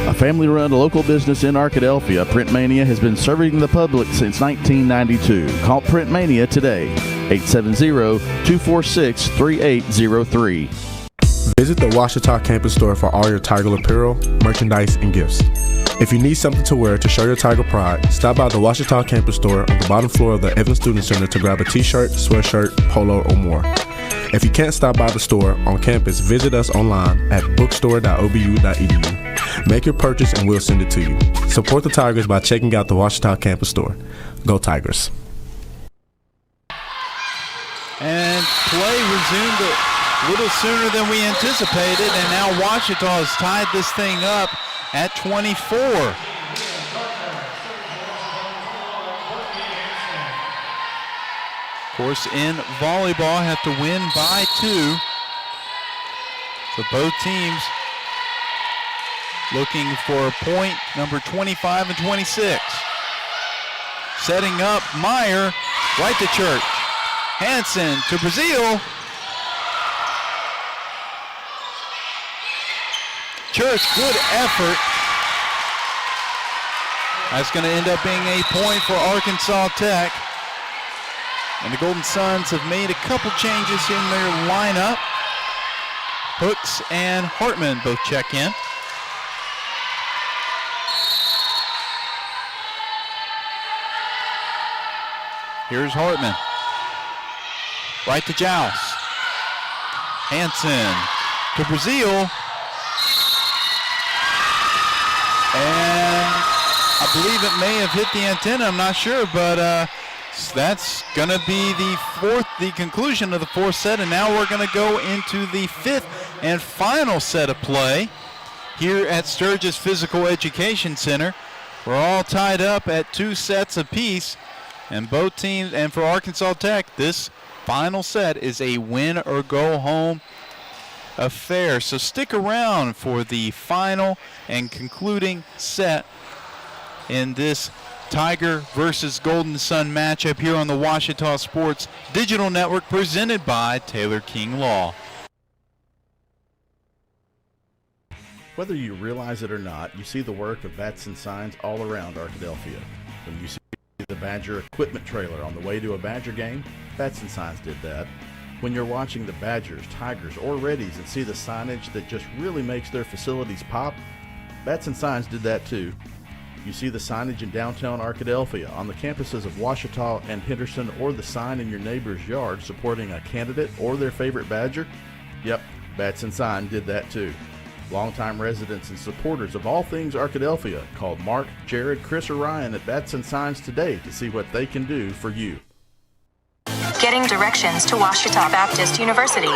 A family-run local business in Arkadelphia, Print Mania has been serving the public since 1992. Call Print Mania today, 870-246-3803. Visit the Ouachita campus store for all your Tiger apparel, merchandise, and gifts. If you need something to wear to show your Tiger pride, stop by the Ouachita campus store on the bottom floor of the Evans Student Center to grab a t-shirt, sweatshirt, polo, or more. If you can't stop by the store on campus, visit us online at bookstore.obu.edu. Make your purchase and we'll send it to you. Support the Tigers by checking out the Ouachita campus store. Go Tigers. And play resumed a little sooner than we anticipated, and now Ouachita has tied this thing up at 24. Of course, in volleyball, have to win by 2. So both teams looking for a point, number 25 and 26. Setting up Meyer, right to Church. Hansen to Brazil. Church, good effort. That's going to end up being a point for Arkansas Tech. And the Golden Suns have made a couple changes in their lineup. Hooks and Hartman both check in. Here's Hartman. Right to Joust. Hansen to Brazil. And I believe it may have hit the antenna, I'm not sure, but that's going to be the conclusion of the fourth set, and now we're going to go into the fifth and final set of play here at Sturgis Physical Education Center. We're all tied up at 2 sets apiece, and both teams, and for Arkansas Tech, this final set is a win or go home affair. So stick around for the final and concluding set in this Tiger versus Golden Sun matchup here on the Ouachita Sports Digital Network, presented by Taylor King Law. Whether you realize it or not, you see the work of bats and signs all around Arkadelphia. When you see the Badger equipment trailer on the way to a Badger game, Bats and Signs did that. When you're watching the Badgers, Tigers, or Reddies and see the signage that just really makes their facilities pop, Bats and Signs did that too. You see the signage in downtown Arkadelphia, on the campuses of Ouachita and Henderson, or the sign in your neighbor's yard supporting a candidate or their favorite Badger? Yep, Bats and Sign did that too. Longtime residents and supporters of all things Arkadelphia called Mark, Jared, Chris, or Ryan at Bats and Signs today to see what they can do for you. Getting directions to Ouachita Baptist University.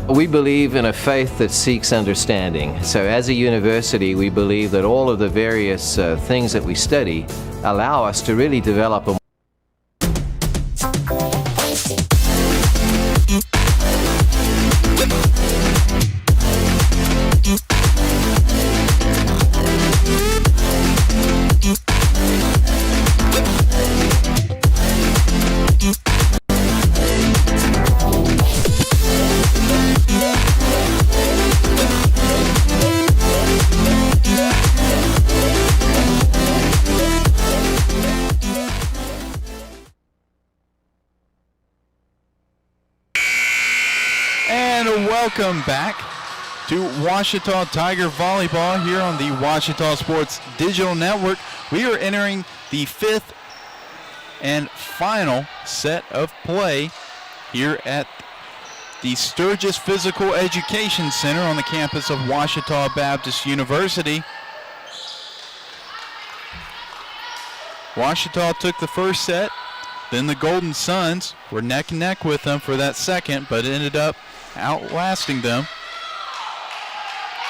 We believe in a faith that seeks understanding. So as a university, we believe that all of the various things that we study allow us to really develop a Welcome back to Ouachita Tiger Volleyball here on the Ouachita Sports Digital Network. We are entering the 5th and final set of play here at the Sturgis Physical Education Center on the campus of Ouachita Baptist University. Ouachita took the first set, then the Golden Suns were neck and neck with them for that second, but ended up outlasting them.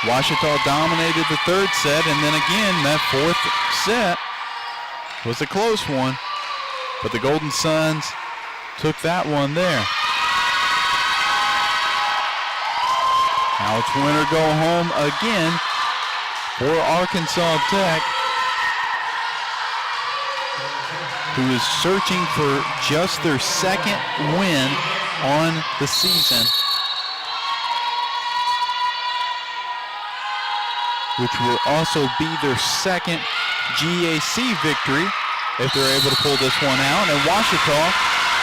Ouachita dominated the third set, and then again that fourth set was a close one, but the Golden Suns took that one there. Now it's win or go home again for Arkansas Tech, who is searching for just their second win on the season, which will also be their second GAC victory if they're able to pull this one out. And Ouachita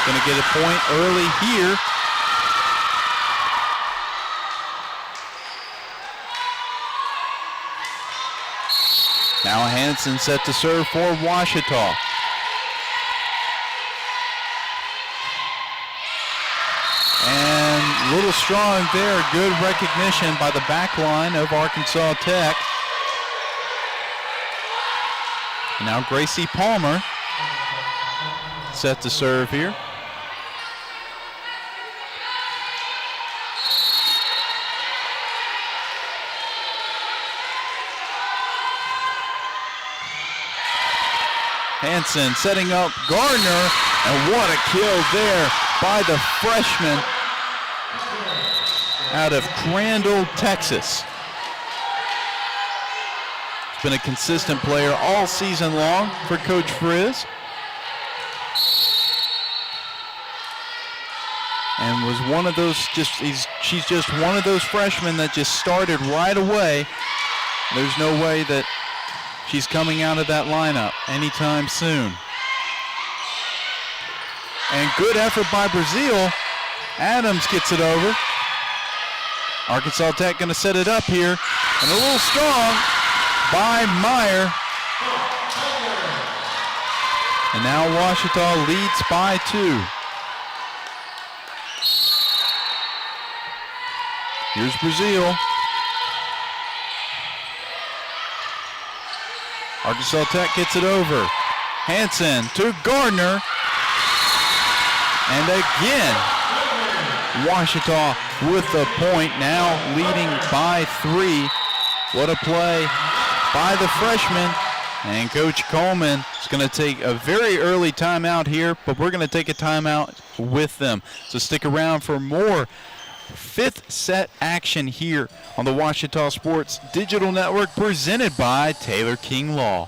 going to get a point early here. Now Hansen set to serve for Ouachita. And a little strong there. Good recognition by the back line of Arkansas Tech. Now Gracie Palmer set to serve here. Hansen setting up Gardner, and what a kill there by the freshman out of Crandall, Texas. He's been a consistent player all season long for Coach Frizz, and was one of those she's just one of those freshmen that just started right away. There's no way that she's coming out of that lineup anytime soon. And good effort by Brazil. Adams gets it over. Arkansas Tech going to set it up here. And a little strong by Meyer. And now Ouachita leads by 2. Here's Brazil. Arkansas Tech gets it over. Hansen to Gardner. And again, Ouachita with the point, now leading by 3. What a play by the freshman. And Coach Coleman is going to take a very early timeout here, but we're going to take a timeout with them. So stick around for more 5th set action here on the Ouachita Sports Digital Network, presented by Taylor King Law.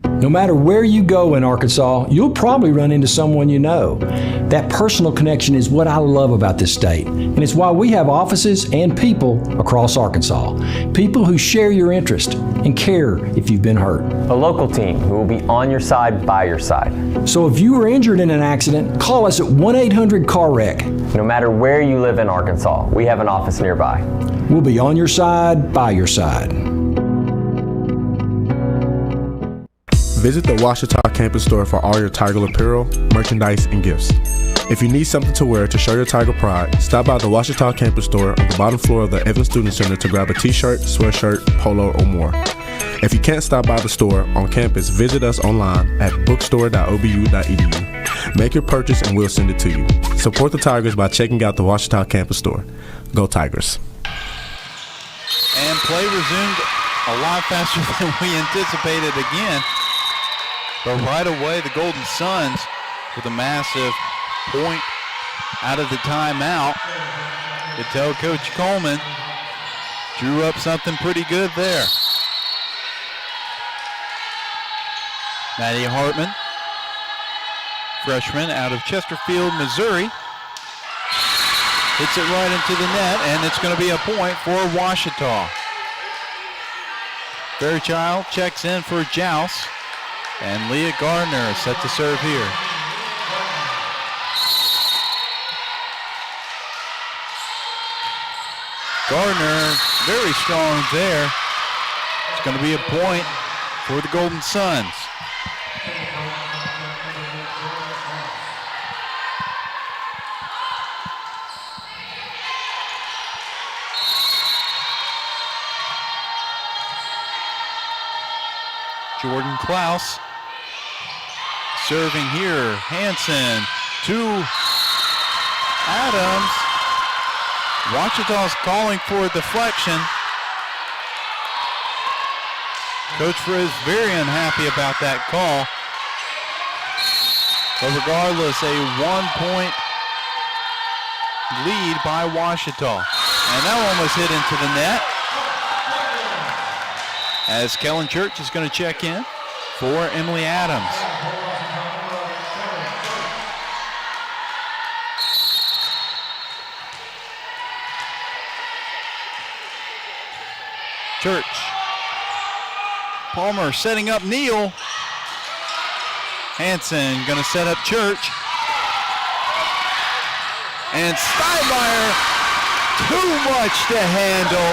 No matter where you go in Arkansas, you'll probably run into someone you know. That personal connection is what I love about this state, and it's why we have offices and people across Arkansas. People who share your interest and care if you've been hurt. A local team who will be on your side, by your side. So if you were injured in an accident, call us at 1-800-CAR-WRECK. No matter where you live in Arkansas, we have an office nearby. We'll be on your side, by your side. Visit the Ouachita campus store for all your Tiger apparel, merchandise, and gifts. If you need something to wear to show your Tiger pride, stop by the Ouachita campus store on the bottom floor of the Evans Student Center to grab a t-shirt, sweatshirt, polo, or more. If you can't stop by the store on campus, visit us online at bookstore.obu.edu. Make your purchase and we'll send it to you. Support the Tigers by checking out the Ouachita campus store. Go Tigers. And play resumed a lot faster than we anticipated again. But right away, the Golden Suns with a massive point out of the timeout. You could tell Coach Coleman drew up something pretty good there. Maddie Hartman, freshman out of Chesterfield, Missouri, hits it right into the net, and it's going to be a point for Ouachita. Fairchild checks in for Joust, and Leah Gardner is set to serve here. Gardner, very strong there. It's going to be a point for the Golden Suns. Jordan Klaus serving here. Hansen to Adams. Ouachita's calling for a deflection. Coach Friz very unhappy about that call. But regardless, a 1-point lead by Ouachita. And that one was hit into the net, as Kellen Church is going to check in for Emily Adams. Church. Palmer setting up Neal. Hansen going to set up Church. And Steinmeier, too much to handle.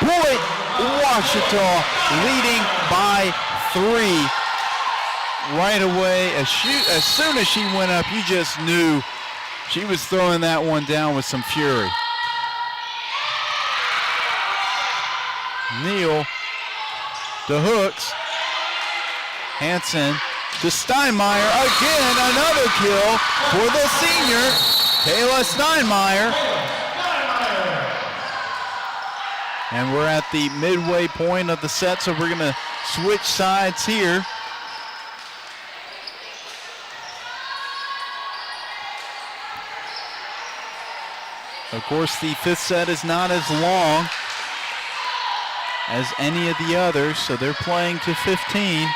Boy, Ouachita leading by 3 right away. As soon as she went up, you just knew she was throwing that one down with some fury. Neal to Hooks. Hansen to Steinmeier. Again, another kill for the senior, Kayla Steinmeier. And we're at the midway point of the set, so we're going to switch sides here. Of course, the 5th set is not as long as any of the others, so they're playing to 15.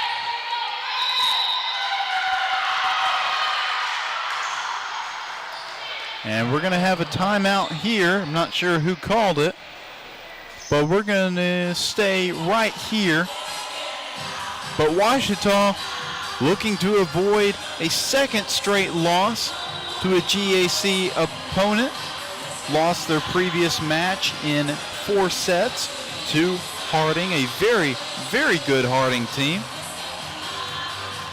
And we're going to have a timeout here. I'm not sure who called it, but we're going to stay right here. But Ouachita looking to avoid a second straight loss to a GAC opponent. Lost their previous match in 4 sets to Harding, a very, very good Harding team.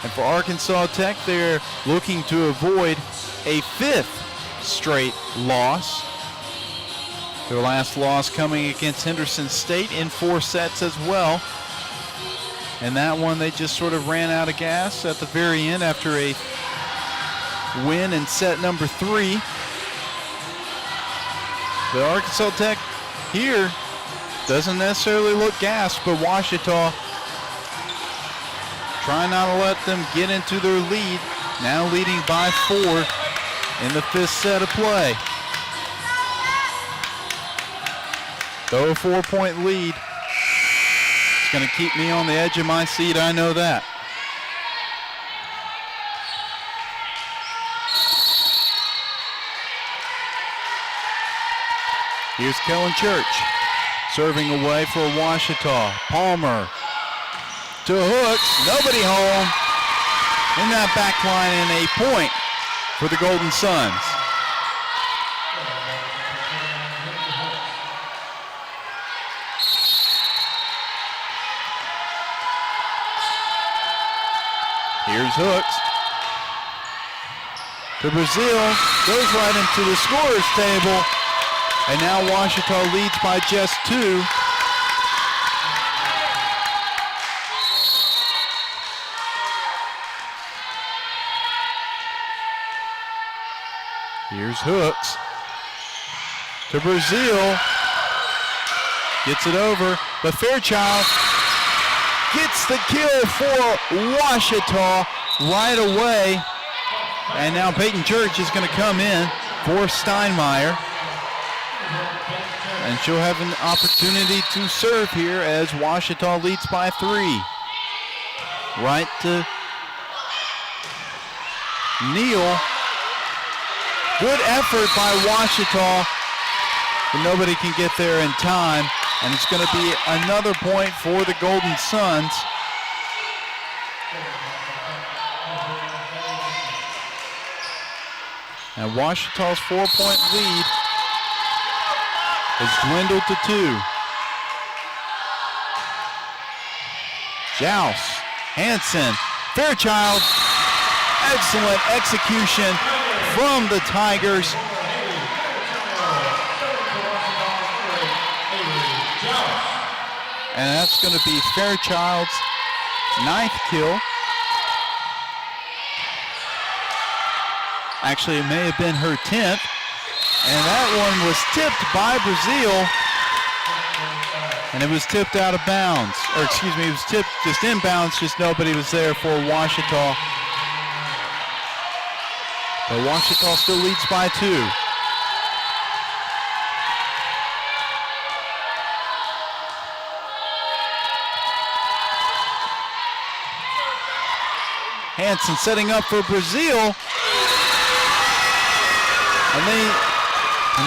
And for Arkansas Tech, they're looking to avoid a 5th straight loss. Their last loss coming against Henderson State in 4 sets as well. And that one, they just sort of ran out of gas at the very end after a win in set number 3. But Arkansas Tech here doesn't necessarily look gassed, but Ouachita trying not to let them get into their lead. Now leading by 4 in the 5th set of play. Though a 4-point lead, it's going to keep me on the edge of my seat, I know that. Here's Kellen Church serving away for Ouachita. Palmer to Hooks, nobody home in that back line, and a point for the Golden Suns. Here's Hooks to Brazil, goes right into the scorer's table, and now Ouachita leads by just 2. Here's Hooks to Brazil. Gets it over, but Fairchild gets the kill for Ouachita right away. And now Peyton Church is going to come in for Steinmeier. And she'll have an opportunity to serve here as Ouachita leads by 3. Right to Neal. Good effort by Ouachita, but nobody can get there in time. And it's going to be another point for the Golden Suns. And Ouachita's 4-point lead has dwindled to 2. Joust, Hanson, Fairchild. Excellent execution from the Tigers. And that's going to be Fairchild's 9th kill. Actually, it may have been her 10th. And that one was tipped by Brazil. And it was tipped out of bounds. Or excuse me, it was tipped just inbounds, just nobody was there for Ouachita. But Ouachita still leads by 2. Hanson setting up for Brazil. And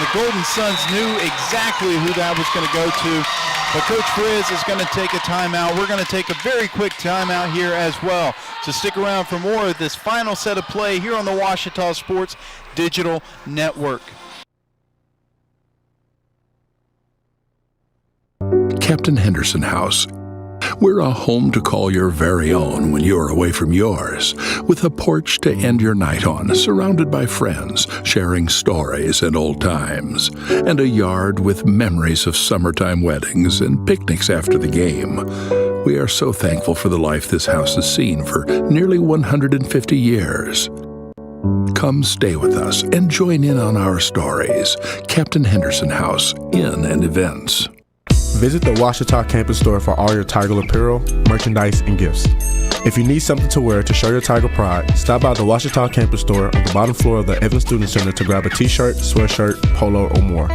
the Golden Suns knew exactly who that was going to go to. But Coach Frizz is going to take a timeout. We're going to take a very quick timeout here as well. So stick around for more of this final set of play here on the Ouachita Sports Digital Network. Captain Henderson House. We're a home to call your very own when you're away from yours, with a porch to end your night on, surrounded by friends, sharing stories and old times, and a yard with memories of summertime weddings and picnics after the game. We are so thankful for the life this house has seen for nearly 150 years. Come stay with us and join in on our stories. Captain Henderson House, Inn and Events. Visit the Ouachita campus store for all your Tiger apparel, merchandise, and gifts. If you need something to wear to show your Tiger pride, stop by the Ouachita campus store on the bottom floor of the Evans Student Center to grab a t-shirt, sweatshirt, polo, or more.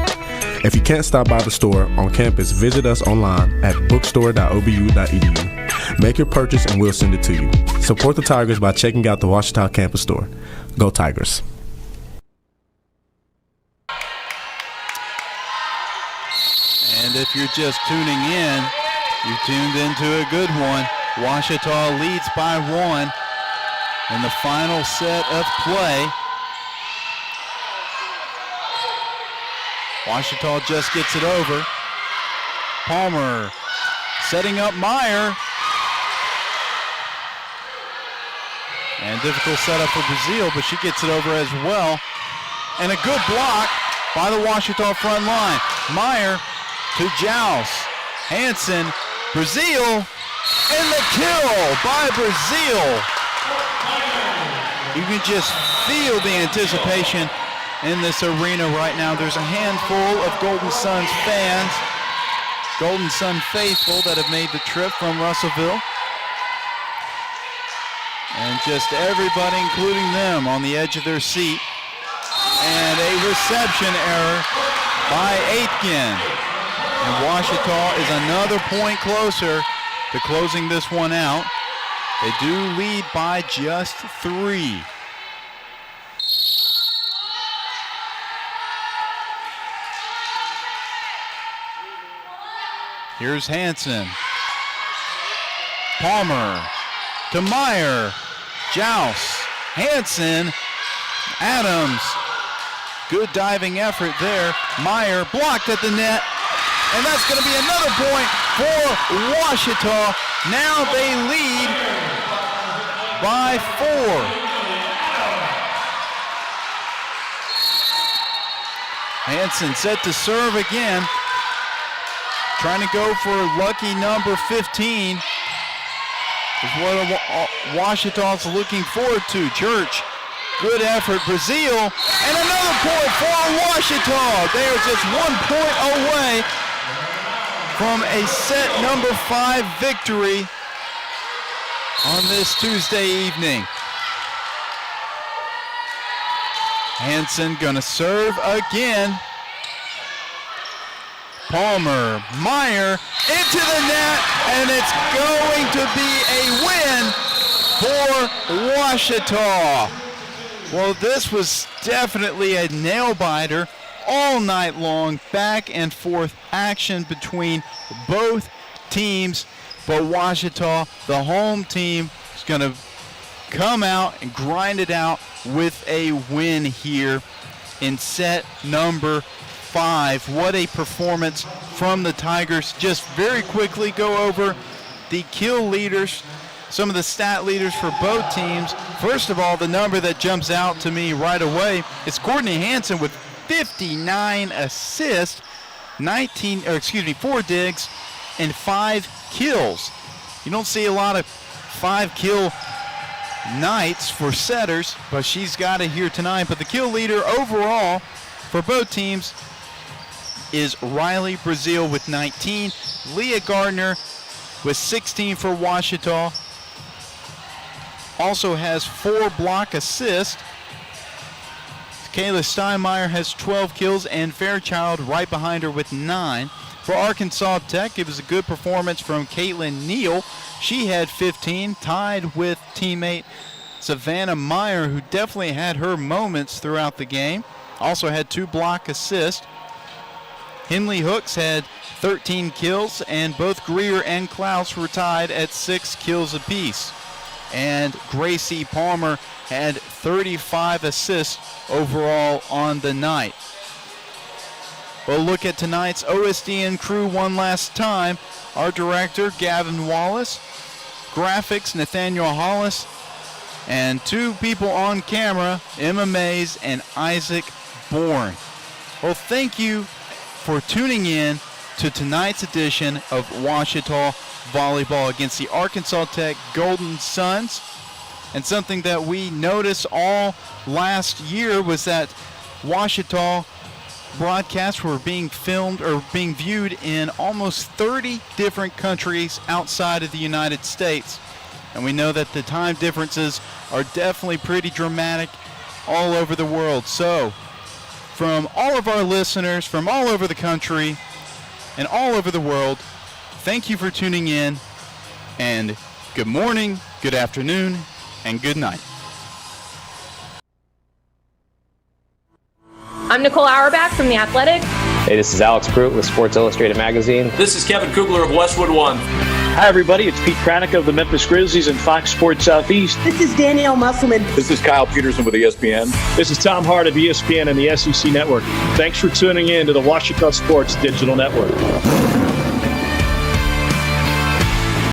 If you can't stop by the store on campus, visit us online at bookstore.obu.edu. Make your purchase and we'll send it to you. Support the Tigers by checking out the Ouachita campus store. Go Tigers. And if you're just tuning in, you've tuned into a good one. Ouachita leads by 1 in the final set of play. Ouachita just gets it over. Palmer setting up Meyer. And difficult setup for Brazil, but she gets it over as well. And a good block by the Ouachita front line. Meyer to Joust. Hanson, Brazil, and the kill by Brazil. You can just feel the anticipation in this arena right now. There's a handful of Golden Suns fans, Golden Sun faithful that have made the trip from Russellville. And just everybody, including them, on the edge of their seat. And a reception error by Aitken. And Ouachita is another point closer to closing this one out. They do lead by just 3. Here's Hanson. Palmer to Meyer. Joust. Hanson. Adams. Good diving effort there. Meyer blocked at the net. And that's going to be another point for Ouachita. Now they lead by 4. Hanson set to serve again. Trying to go for lucky number 15 is what Ouachita's looking forward to. Church Good effort, Brazil, and another point for Washita. They are just 1 point away from a set number 5 victory on this Tuesday evening. Hansen gonna serve again. Palmer, Meyer into the net, and it's going to be a win for Washita. Well, this was definitely a nail-biter all night long, back and forth action between both teams, but Washita, the home team, is going to come out and grind it out with a win here in set number 5. What a performance from the Tigers. Just very quickly go over the kill leaders, some of the stat leaders for both teams. First of all, the number that jumps out to me right away is Courtney Hansen with 59 assists, 4 digs, and 5 kills. You don't see a lot of 5 kill nights for setters, but she's got it here tonight. But the kill leader overall for both teams is Riley Brazil with 19. Leah Gardner with 16 for Washita. Also has 4 block assists. Kayla Steinmeier has 12 kills, and Fairchild right behind her with 9. For Arkansas Tech, it was a good performance from Caitlin Neal. She had 15, tied with teammate Savannah Meyer, who definitely had her moments throughout the game. Also had 2 block assists. Henley Hooks had 13 kills, and both Greer and Klaus were tied at 6 kills apiece. And Gracie Palmer had 35 assists overall on the night. We'll look at tonight's OSDN crew one last time. Our director, Gavin Wallace, graphics, Nathaniel Hollis, and 2 people on camera, Emma Mays and Isaac Bourne. Well, thank you for tuning in to tonight's edition of Washita Volleyball against the Arkansas Tech Golden Suns. And something that we noticed all last year was that Washita broadcasts were being filmed or being viewed in almost 30 different countries outside of the United States. And we know that the time differences are definitely pretty dramatic all over the world. So, from all of our listeners from all over the country and all over the world, thank you for tuning in, and good morning, good afternoon, and good night. I'm Nicole Auerbach from The Athletic. Hey, this is Alex Pruitt with Sports Illustrated Magazine. This is Kevin Kugler of Westwood One. Hi, everybody. It's Pete Kranick of the Memphis Grizzlies and Fox Sports Southeast. This is Danielle Musselman. This is Kyle Peterson with ESPN. This is Tom Hart of ESPN and the SEC Network. Thanks for tuning in to the Washita Sports Digital Network.